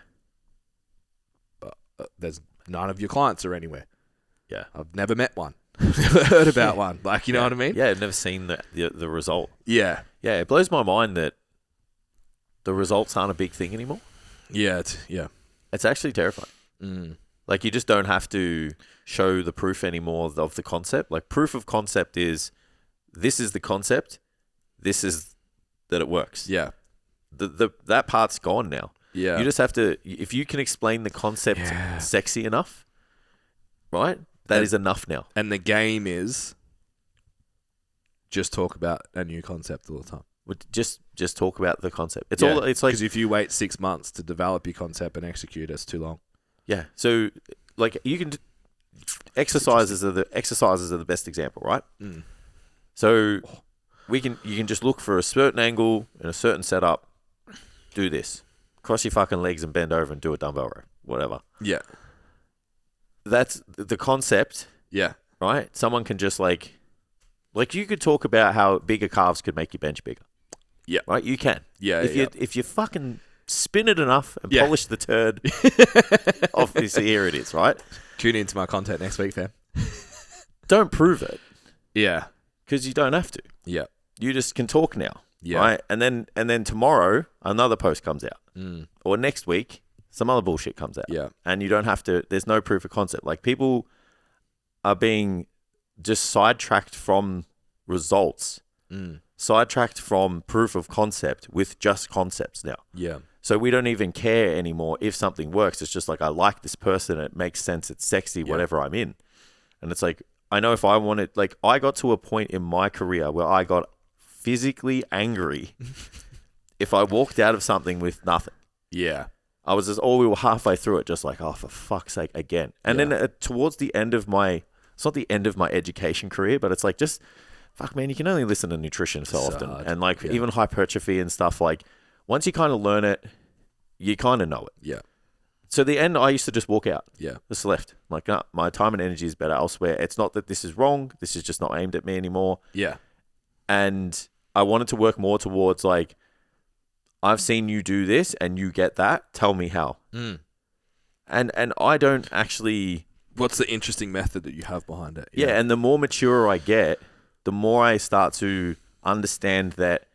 But there's none of your clients are anywhere. Yeah. I've never met one. Never heard about one. Like, you know what I mean? Yeah, I've never seen the result. Yeah. Yeah, it blows my mind that the results aren't a big thing anymore. Yeah. It's actually terrifying. Mm. Like, you just don't have to show the proof anymore of the concept. Like, proof of concept is, this is the concept, this is that it works. Yeah. That part's gone now. Yeah. You just have to, if you can explain the concept sexy enough, right? That is enough now. And the game is just talk about a new concept all the time. Just talk about the concept. It's all. It's like, because if you wait 6 months to develop your concept and execute, it's too long. Yeah. So, like, you can exercises are the best example, right? Mm. So you can just look for a certain angle and a certain setup. Do this. Cross your fucking legs and bend over and do a dumbbell row. Whatever. Yeah. That's the concept. Yeah. Right? Someone can just like you could talk about how bigger calves could make your bench bigger. Yeah. Right? You can. Yeah. If you fucking spin it enough and polish the turd, obviously here it is, right? Tune into my content next week, fam. Don't prove it. Yeah. Because you don't have to. Yeah. You just can talk now. Yeah. Right? And then tomorrow another post comes out. Mm. Or next week some other bullshit comes out. Yeah. And you don't have to, there's no proof of concept. Like, people are being just sidetracked from results, sidetracked from proof of concept with just concepts now. Yeah. So we don't even care anymore if something works. It's just like, I like this person, it makes sense, it's sexy, whatever I'm in. And it's like, I know if I wanted, like, I got to a point in my career where I got physically angry if I walked out of something with nothing. Yeah. I was we were halfway through it, just like, oh, for fuck's sake, again. And then towards the end of it's not the end of my education career, but it's like, just, fuck, man, you can only listen to nutrition so often. Hard. And like, even hypertrophy and stuff, like, once you kind of learn it, you kind of know it. Yeah. So the end, I used to just walk out. Yeah. Just left. Like, nah, my time and energy is better elsewhere. It's not that this is wrong. This is just not aimed at me anymore. Yeah. And I wanted to work more towards, like, I've seen you do this and you get that. Tell me how. Mm. And I don't actually... What's the interesting method that you have behind it? Yeah, and the more mature I get, the more I start to understand that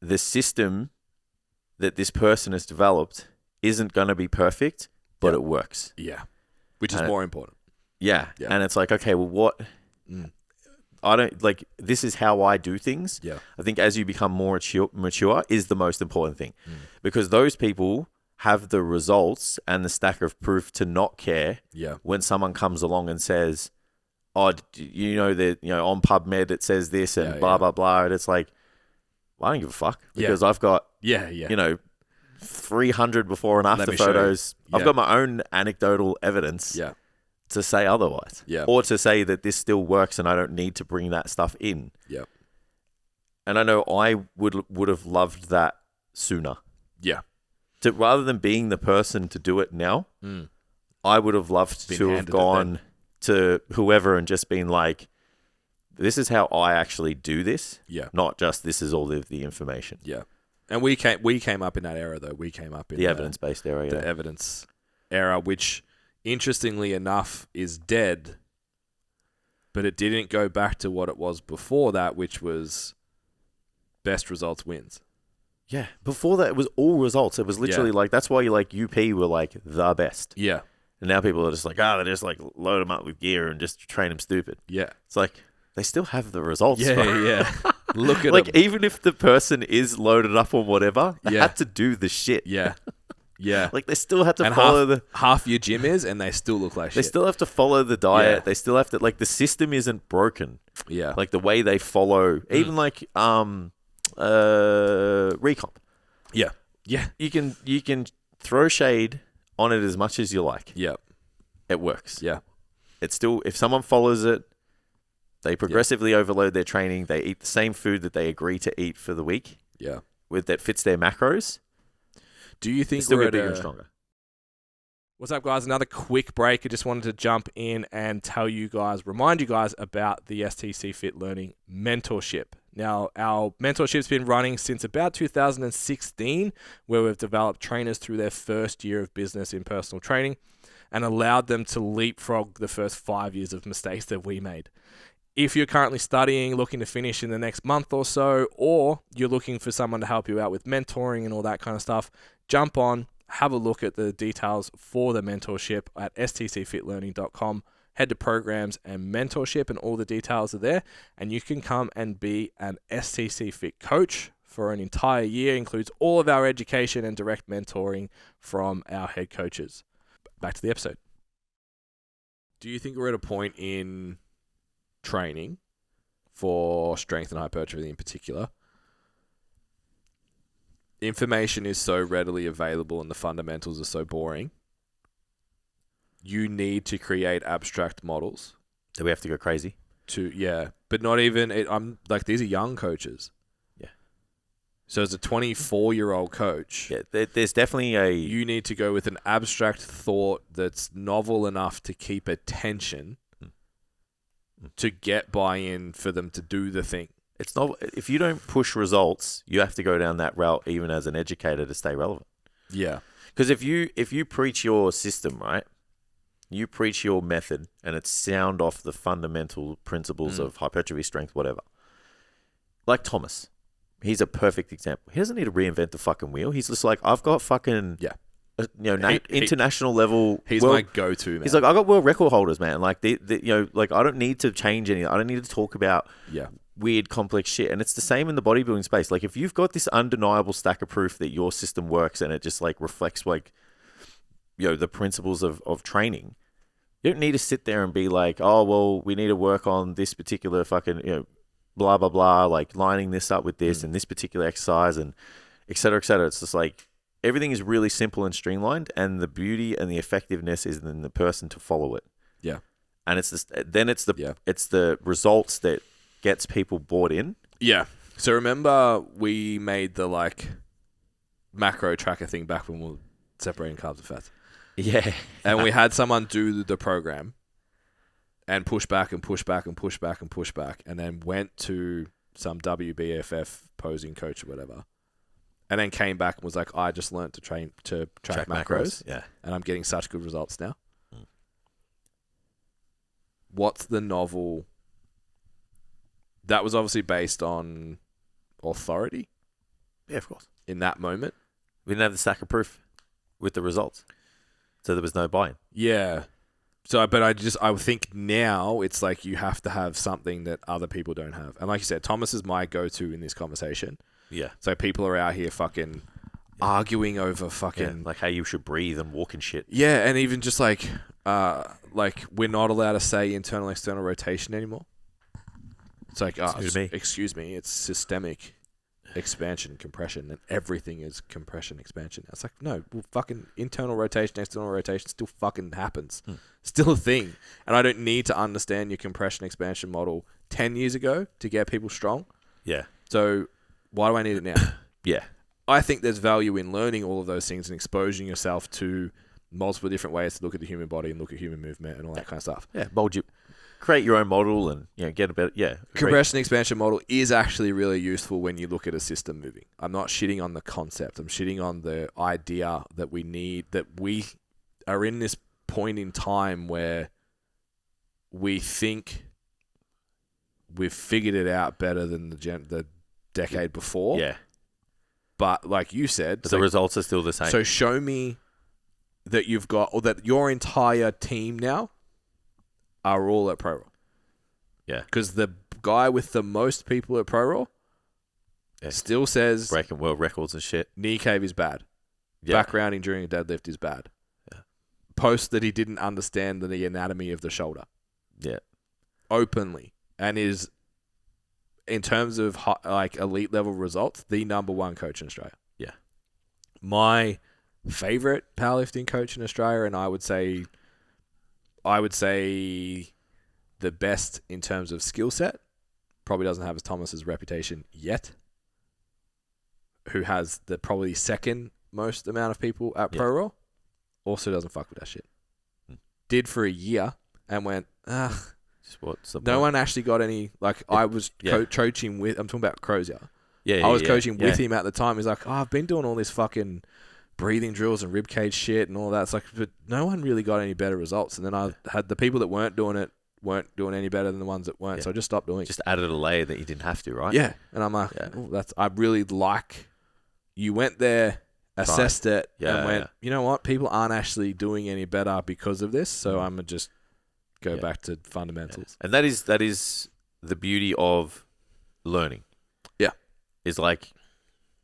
the system that this person has developed isn't going to be perfect, but it works. Yeah. Which is more important. Yeah. And it's like, okay, well, what... I don't, like, this is how I do things. Yeah. I think as you become more mature is the most important thing. Because those people have the results and the stack of proof to not care when someone comes along and says, oh, you know, that, you know, on PubMed it says this and blah, blah, blah. And it's like, well, I don't give a fuck because I've got, you know, 300 before and after photos. I've got my own anecdotal evidence. Yeah. To say otherwise, or to say that this still works and I don't need to bring that stuff in. Yeah, and I know I would have loved that sooner. Yeah, to rather than being the person to do it now, I would have loved to have gone to whoever and just been like, "This is how I actually do this." Yeah, not just this is all of the information. Yeah, and we came up in that era though. We came up in the evidence-based era. The evidence era, which, interestingly enough, is dead, but it didn't go back to what it was before that, which was best results wins. Yeah, before that it was all results. It was literally like, that's why you like UP were like the best. Yeah, and now people are just like, they just like load them up with gear and just train them stupid. Yeah, it's like they still have the results. Yeah, bro. Yeah. Look at like them. Even if the person is loaded up on whatever, they had to do the shit. Yeah. Yeah. Like, they still have to follow half your gym is, and they still look like shit. They still have to follow the diet. Yeah. They still have to, like, the system isn't broken. Yeah. Like, the way they follow, even like, recomp. Yeah. Yeah. You can throw shade on it as much as you like. Yeah. It works. Yeah. It's still, if someone follows it, they progressively overload their training. They eat the same food that they agree to eat for the week. Yeah. That fits their macros. Do you think still get bigger and stronger? What's up, guys? Another quick break. I just wanted to jump in and remind you guys about the STC Fit Learning Mentorship. Now, our mentorship's been running since about 2016, where we've developed trainers through their first year of business in personal training and allowed them to leapfrog the first 5 years of mistakes that we made. If you're currently studying, looking to finish in the next month or so, or you're looking for someone to help you out with mentoring and all that kind of stuff, jump on, have a look at the details for the mentorship at stcfitlearning.com. Head to programs and mentorship and all the details are there. And you can come and be an STC Fit coach for an entire year. Includes all of our education and direct mentoring from our head coaches. Back to the episode. Do you think we're at a point in training for strength and hypertrophy in particular, information is so readily available and the fundamentals are so boring, you need to create abstract models? Do we have to go crazy? But not even, I'm like, these are young coaches. Yeah. So as a 24-year-old coach, there's definitely you need to go with an abstract thought that's novel enough to keep attention to get buy-in for them to do the thing. It's not, if you don't push results, you have to go down that route even as an educator to stay relevant. Yeah. Because if you preach your system, right? You preach your method and it's sound off the fundamental principles of hypertrophy, strength, whatever. Like He's a perfect example. He doesn't need to reinvent the fucking wheel. He's just like, I've got fucking international level. He's my go-to, man. He's like, I got world record holders, man. Like like I don't need to change anything. I don't need to talk about weird complex shit. And it's the same in the bodybuilding space. Like if you've got this undeniable stack of proof that your system works and it just like reflects like the principles of training, you don't need to sit there and be like, oh well, we need to work on this particular fucking blah blah blah, like lining this up with this and this particular exercise and et cetera, et cetera. It's just like everything is really simple and streamlined, and the beauty and the effectiveness is in the person to follow it. Yeah, and it's the results that gets people bought in. Yeah. So remember we made the like macro tracker thing back when we were separating carbs and fats. Yeah, and we had someone do the program and push back and push back and push back and push back, and then went to some WBFF posing coach or whatever. And then came back and was like, I just learned to track macros. Yeah. And I'm getting such good results now. What's the novel? That was obviously based on authority. Yeah, of course. In that moment. We didn't have the stack of proof with the results. So there was no buy-in. Yeah. So, but I think now it's like you have to have something that other people don't have. And like you said, Thomas is my go-to in this conversation. Yeah. So people are out here fucking arguing over fucking like how you should breathe and walk and shit. Yeah, and even just like we're not allowed to say internal external rotation anymore. It's like excuse me, it's systemic expansion, compression, and everything is compression, expansion. It's like, no, well, fucking internal rotation, external rotation still fucking happens. Still a thing. And I don't need to understand your compression expansion model 10 years ago to get people strong. Yeah. So why do I need it now? Yeah. I think there's value in learning all of those things and exposing yourself to multiple different ways to look at the human body and look at human movement and all that kind of stuff. Yeah, create your own model and get a better, Compression expansion model is actually really useful when you look at a system moving. I'm not shitting on the concept. I'm shitting on the idea that we are in this point in time where we think we've figured it out better than the decade before. Yeah. But like you said, the results are still the same. So show me that you've got, or that your entire team now are all at Pro Roll. Yeah. Because the guy with the most people at Pro Roll still says breaking world records and shit. Knee cave is bad. Yeah. Backgrounding during a deadlift is bad. Yeah. Post that he didn't understand the anatomy of the shoulder. Yeah. Openly. And is, in terms of like elite level results, the number one coach in Australia. Yeah. My favorite powerlifting coach in Australia, and I would say the best in terms of skill set, probably doesn't have as Thomas's reputation yet, who has the probably second most amount of people at Pro Roll, also doesn't fuck with that shit. Did for a year and went, What's the No point? one actually got any. Like I was coaching with. I'm talking about Crozier. I was coaching with him at the time. He's like, "Oh, I've been doing all this fucking breathing drills and ribcage shit and all that." It's like, but no one really got any better results. And then I had the people that weren't doing any better than the ones that weren't. So I just stopped doing it. Just added a layer that you didn't have to, right? Yeah. And I'm like, I really like. You went there, assessed it, and went, you know what? People aren't actually doing any better because of this. So I'm gonna just go back to fundamentals. And that is the beauty of learning. Yeah. Is like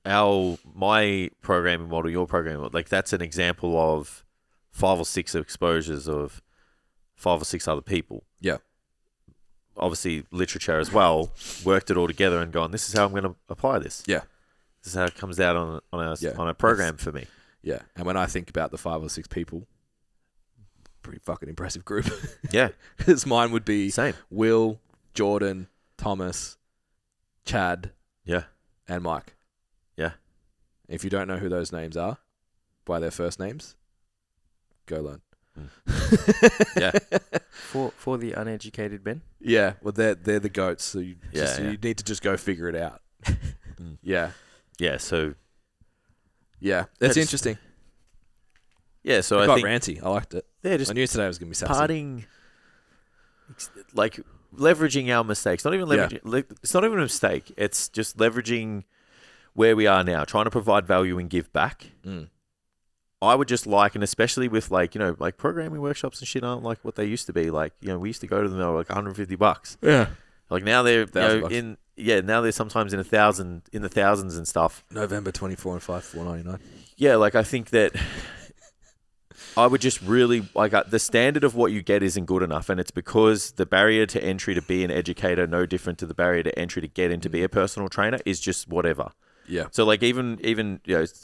my programming model, your programming model, like that's an example of 5 or 6 exposures of 5 or 6 other people. Yeah. Obviously literature as well, worked it all together and gone, this is how I'm going to apply this. Yeah. This is how it comes out on a program for me. Yeah. And when I think about the 5 or 6 people, pretty fucking impressive group. Yeah. Because mine would be same. Will, Jordan, Thomas, Chad, and Mike. Yeah. If you don't know who those names are by their first names, go learn. Yeah. For the uneducated Ben. Yeah. Well, they're the goats. So you need to just go figure it out. Yeah. Yeah. So. Yeah, that's interesting. Yeah. So I I got think ranty. I liked it. Yeah. Just I knew today was gonna be sassy. parting. Like leveraging our mistakes. Not even leveraging. It's not even a mistake. It's just leveraging where we are now, trying to provide value and give back. I would just like, and especially with like, like programming workshops and shit aren't like what they used to be. Like, we used to go to them, they were like $150. Yeah. Like now they're now they're sometimes in the thousands and stuff. November 24 and 5, $4.99. Yeah, like I think that I would just really like the standard of what you get isn't good enough, and it's because the barrier to entry to be an educator, no different to the barrier to entry to get in to be a personal trainer, is just whatever. Yeah. So like even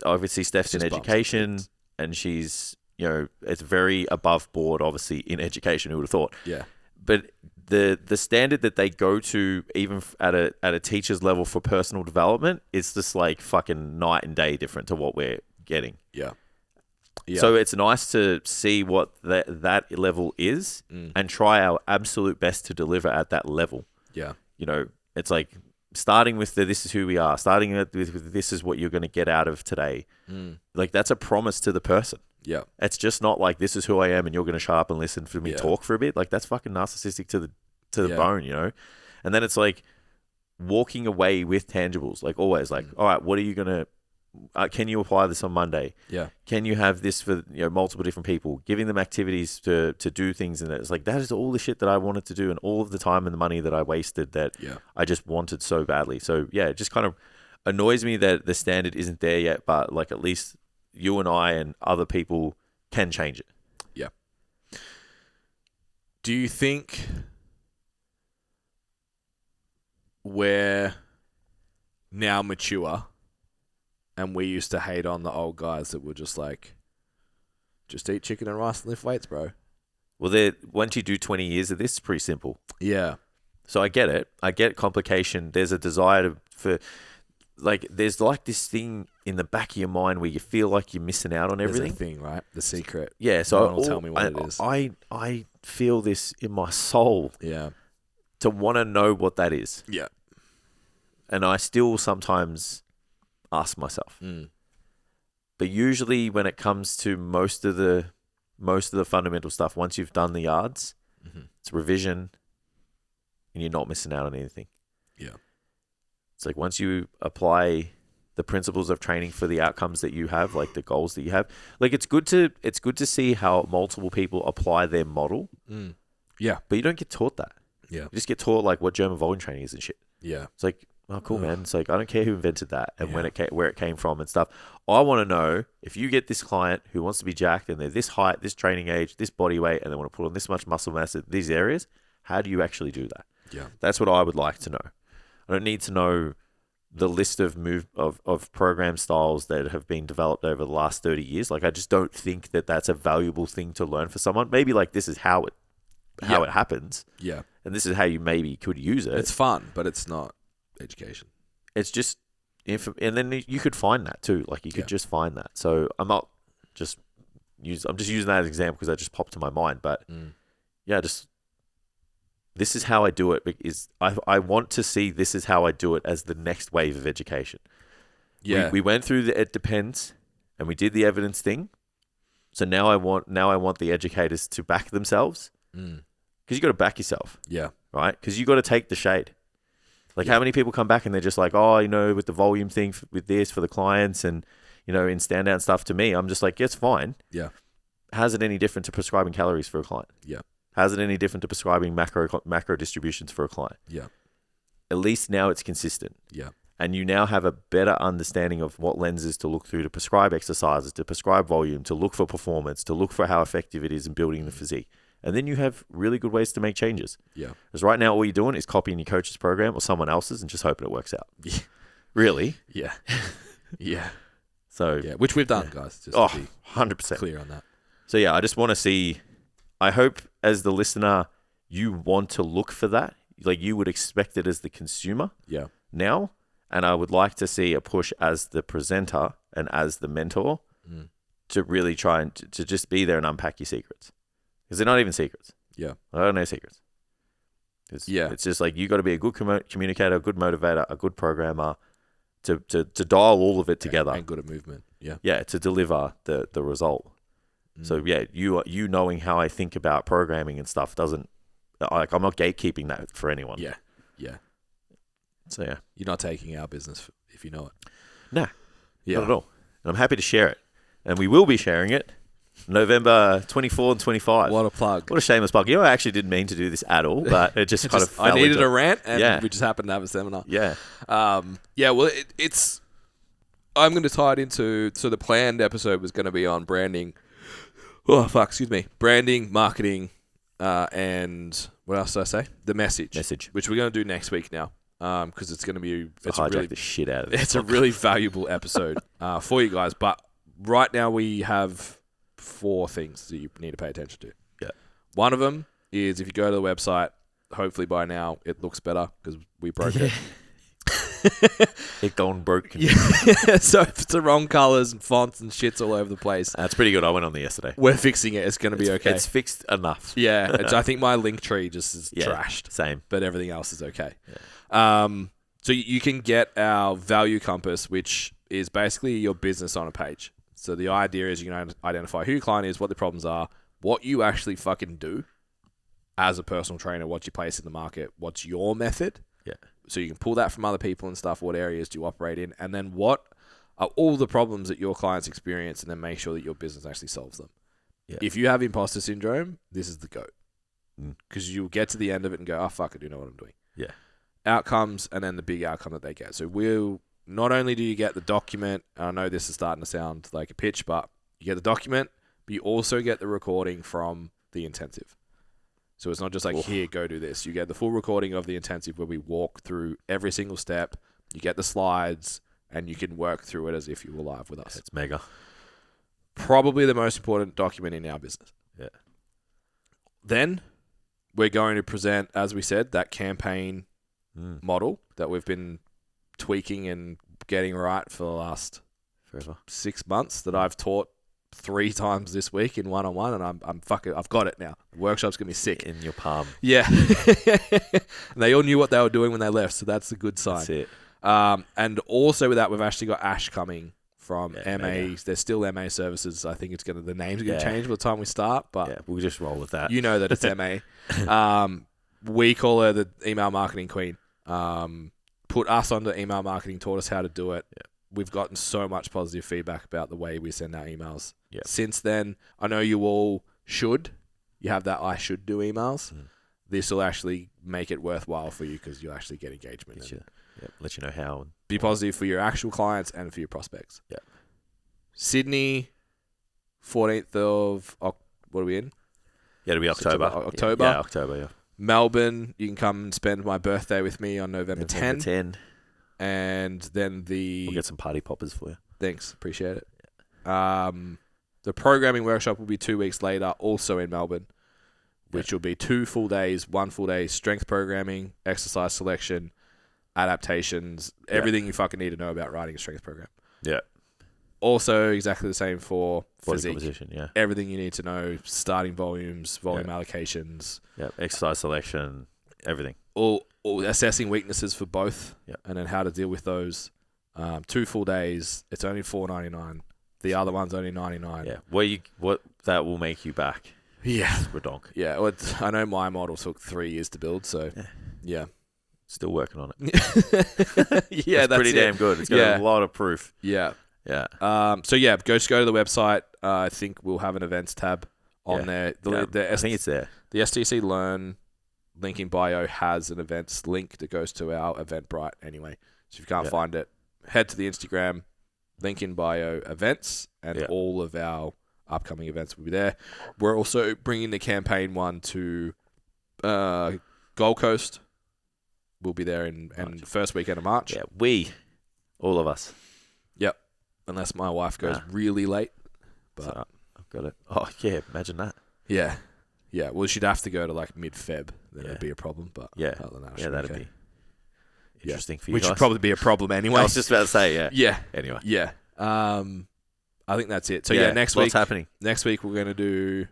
obviously Steph's in education and she's it's very above board obviously in education. Who would have thought? Yeah. But the standard that they go to even at a teacher's level for personal development is just like fucking night and day different to what we're getting. Yeah. Yeah. So it's nice to see what that level is and try our absolute best to deliver at that level. Yeah. It's like starting with this is who we are, starting with this is what you're going to get out of today. Like that's a promise to the person. Yeah. It's just not like this is who I am and you're going to shut up and listen for me talk for a bit. Like that's fucking narcissistic to the bone, And then it's like walking away with tangibles, like always like, all right, what are you going to can you apply this on Monday? Yeah. Can you have this for multiple different people? Giving them activities to do things, and it's like that is all the shit that I wanted to do, and all of the time and the money that I wasted that I just wanted so badly. So it just kind of annoys me that the standard isn't there yet, but like at least you and I and other people can change it. Yeah. Do you think we're now mature? And we used to hate on the old guys that were just like, just eat chicken and rice and lift weights, bro. Well, once you do 20 years of this, it's pretty simple. Yeah. So I get it. I get complication. There's a desire there's like this thing in the back of your mind where you feel like you're missing out on everything. There's a thing, right? The secret. Yeah. So no one will tell me what it is. I feel this in my soul. Yeah. To want to know what that is. Yeah. And I still sometimes ask myself. But usually when it comes to most of the fundamental stuff, once you've done the yards, it's revision and you're not missing out on anything. Yeah. It's like once you apply the principles of training for the outcomes that you have, like the goals that you have, like it's good to see how multiple people apply their model. Yeah. But you don't get taught that. Yeah. You just get taught like what German volume training is and shit. Yeah. It's like, oh, cool, man. It's like, I don't care who invented that and where it came from and stuff. I want to know if you get this client who wants to be jacked and they're this height, this training age, this body weight, and they want to put on this much muscle mass in these areas, how do you actually do that? Yeah. That's what I would like to know. I don't need to know the list of program styles that have been developed over the last 30 years. Like, I just don't think that that's a valuable thing to learn for someone. Maybe like this is how it happens. Yeah. And this is how you maybe could use it. It's fun, but it's not education. It's just and then you could find that too. Like you could just find that. So I'm just using that as an example because that just popped to my mind. But just this is how I do it. I want to see this is how I do it as the next wave of education. Yeah. We went through the it depends, and we did the evidence thing. So now I want the educators to back themselves, because you got to back yourself. Yeah. Right? Because you got to take the shade. Like how many people come back and they're just like, oh, with the volume thing with this for the clients and, in standout stuff to me, I'm just like, yeah, it's fine. Yeah. How's it any different to prescribing calories for a client? Yeah. How's it any different to prescribing macro distributions for a client? Yeah. At least now it's consistent. Yeah. And you now have a better understanding of what lenses to look through to prescribe exercises, to prescribe volume, to look for performance, to look for how effective it is in building the physique. And then you have really good ways to make changes. Yeah. Because right now all you're doing is copying your coach's program or someone else's and just hoping it works out. Yeah. Really? Yeah. Yeah. So yeah, which we've done, guys. Just to be 100% clear on that. So yeah, I just want to see. I hope as the listener, you want to look for that. Like you would expect it as the consumer. Yeah. Now, and I would like to see a push as the presenter and as the mentor to really try and to just be there and unpack your secrets, because they're not even secrets. Yeah. I don't know secrets. It's just like you got to be a good communicator, a good motivator, a good programmer. To dial all of it together and good at movement, to deliver the result. So yeah, you knowing how I think about programming and stuff doesn't, like, I'm not gatekeeping that for anyone. Yeah. So yeah, you're not taking our business if you know it. Nah, not at all. And I'm happy to share it, and we will be sharing it November 24 and 25. What a plug! What a shameless plug. I actually didn't mean to do this at all, but it just kind of fell I needed into a rant, and we just happened to have a seminar. Yeah. Well, it's. I'm going to tie it into. So the planned episode was going to be on branding. Oh fuck! Excuse me. Branding, marketing, and what else did I say? The message, which we're going to do next week now. Because it's going to be hijack the shit out of it. It's a really valuable episode for you guys. But right now we have 4 things that you need to pay attention to. Yeah. One of them is if you go to the website, hopefully by now it looks better because we broke it. It gone broke. Yeah. So if it's the wrong colours and fonts and shits all over the place. That's pretty good. I went on there yesterday. We're fixing it. It's going to be okay. It's fixed enough. Yeah. I think my link tree just is trashed. Same. But everything else is okay. Yeah. So you can get our value compass, which is basically your business on a page. So the idea is you can identify who your client is, what the problems are, what you actually fucking do as a personal trainer, what you place in the market, what's your method. Yeah. So you can pull that from other people and stuff, what areas do you operate in, and then what are all the problems that your clients experience, and then make sure that your business actually solves them. Yeah. If you have imposter syndrome, this is the GOAT. Because you'll get to the end of it and go, oh, fuck, I do know what I'm doing. Yeah. Outcomes, and then the big outcome that they get. So not only do you get the document, and I know this is starting to sound like a pitch, but you get the document, but you also get the recording from the intensive. So it's not just like, here, go do this. You get the full recording of the intensive where we walk through every single step. You get the slides, and you can work through it as if you were live with us. It's mega. Probably the most important document in our business. Yeah. Then we're going to present, as we said, that campaign model that we've been tweaking and getting right for the last 6 months that I've taught 3 times this week in one-on-one, and I'm fucking, I've got it now. The workshop's gonna be sick. In your palm. Yeah. And they all knew what they were doing when they left, so that's a good sign. That's it. And also with that, we've actually got Ash coming from MA. Mega. There's still MA services. I think the name's gonna change by the time we start, but we'll just roll with that. You know that it's MA. We call her the email marketing queen. Put us onto email marketing, taught us how to do it. Yeah. We've gotten so much positive feedback about the way we send our emails. Yeah. Since then, I know you all should. You have that I should do emails. This will actually make it worthwhile for you because you'll actually get engagement. Let you know how. Be positive for your actual clients and for your prospects. Yeah. Sydney, 14th of, what are we in? Yeah, it'll be October. October. Yeah, October, yeah. Melbourne, you can come and spend my birthday with me on November 10. And then we'll get some party poppers for you. Thanks, appreciate it. The programming workshop will be 2 weeks later, also in Melbourne, which will be 2 full days, 1 full day strength programming, exercise selection, adaptations, everything you fucking need to know about writing a strength program. Yeah. Also exactly the same for body physique. Composition, yeah. Everything you need to know, starting volumes, volume allocations. Yeah, exercise selection. everything. All assessing weaknesses for both, Yeah. and then how to deal with those. 2 full days. It's only $4.99. The other one's only $99. Yeah. What that will make you back. Yeah. Redonk. Yeah. Well, I know my model took 3 years to build, so yeah. Still working on it. Yeah, it's pretty damn good. It's got a lot of proof. Yeah. Yeah. So yeah, go to the website. I think we'll have an events tab on there. I think it's there. The STC Learn link in bio has an events link that goes to our Eventbrite anyway. So if you can't find it, head to the Instagram, link in bio events, and all of our upcoming events will be there. We're also bringing the campaign one to Gold Coast. We'll be there in the first weekend of March. Yeah, all of us. Yep. Unless my wife goes really late. But so, I've got it. Oh, yeah, imagine that. Yeah. Yeah, well, she'd have to go to like mid-Feb. Then it'd be a problem. But other than that, that'd be interesting for you Which guys. would probably be a problem anyway. I was just about to say, Yeah. Anyway. Yeah. I think that's it. So next week. What's happening? Next week we're going to do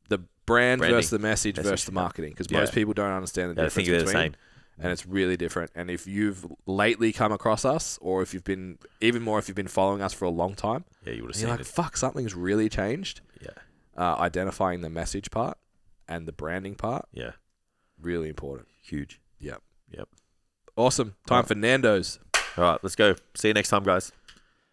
the branding versus the message versus the marketing, because most people don't understand the difference between. The same. And it's really different. And if you've lately come across us, or if you've been following us for a long time, you would have seen it. Fuck, something's really changed. Yeah. Identifying the message part and the branding part. Yeah. Really important. Huge. Yep. Yep. Awesome. Time for Nando's. All right, let's go. See you next time, guys.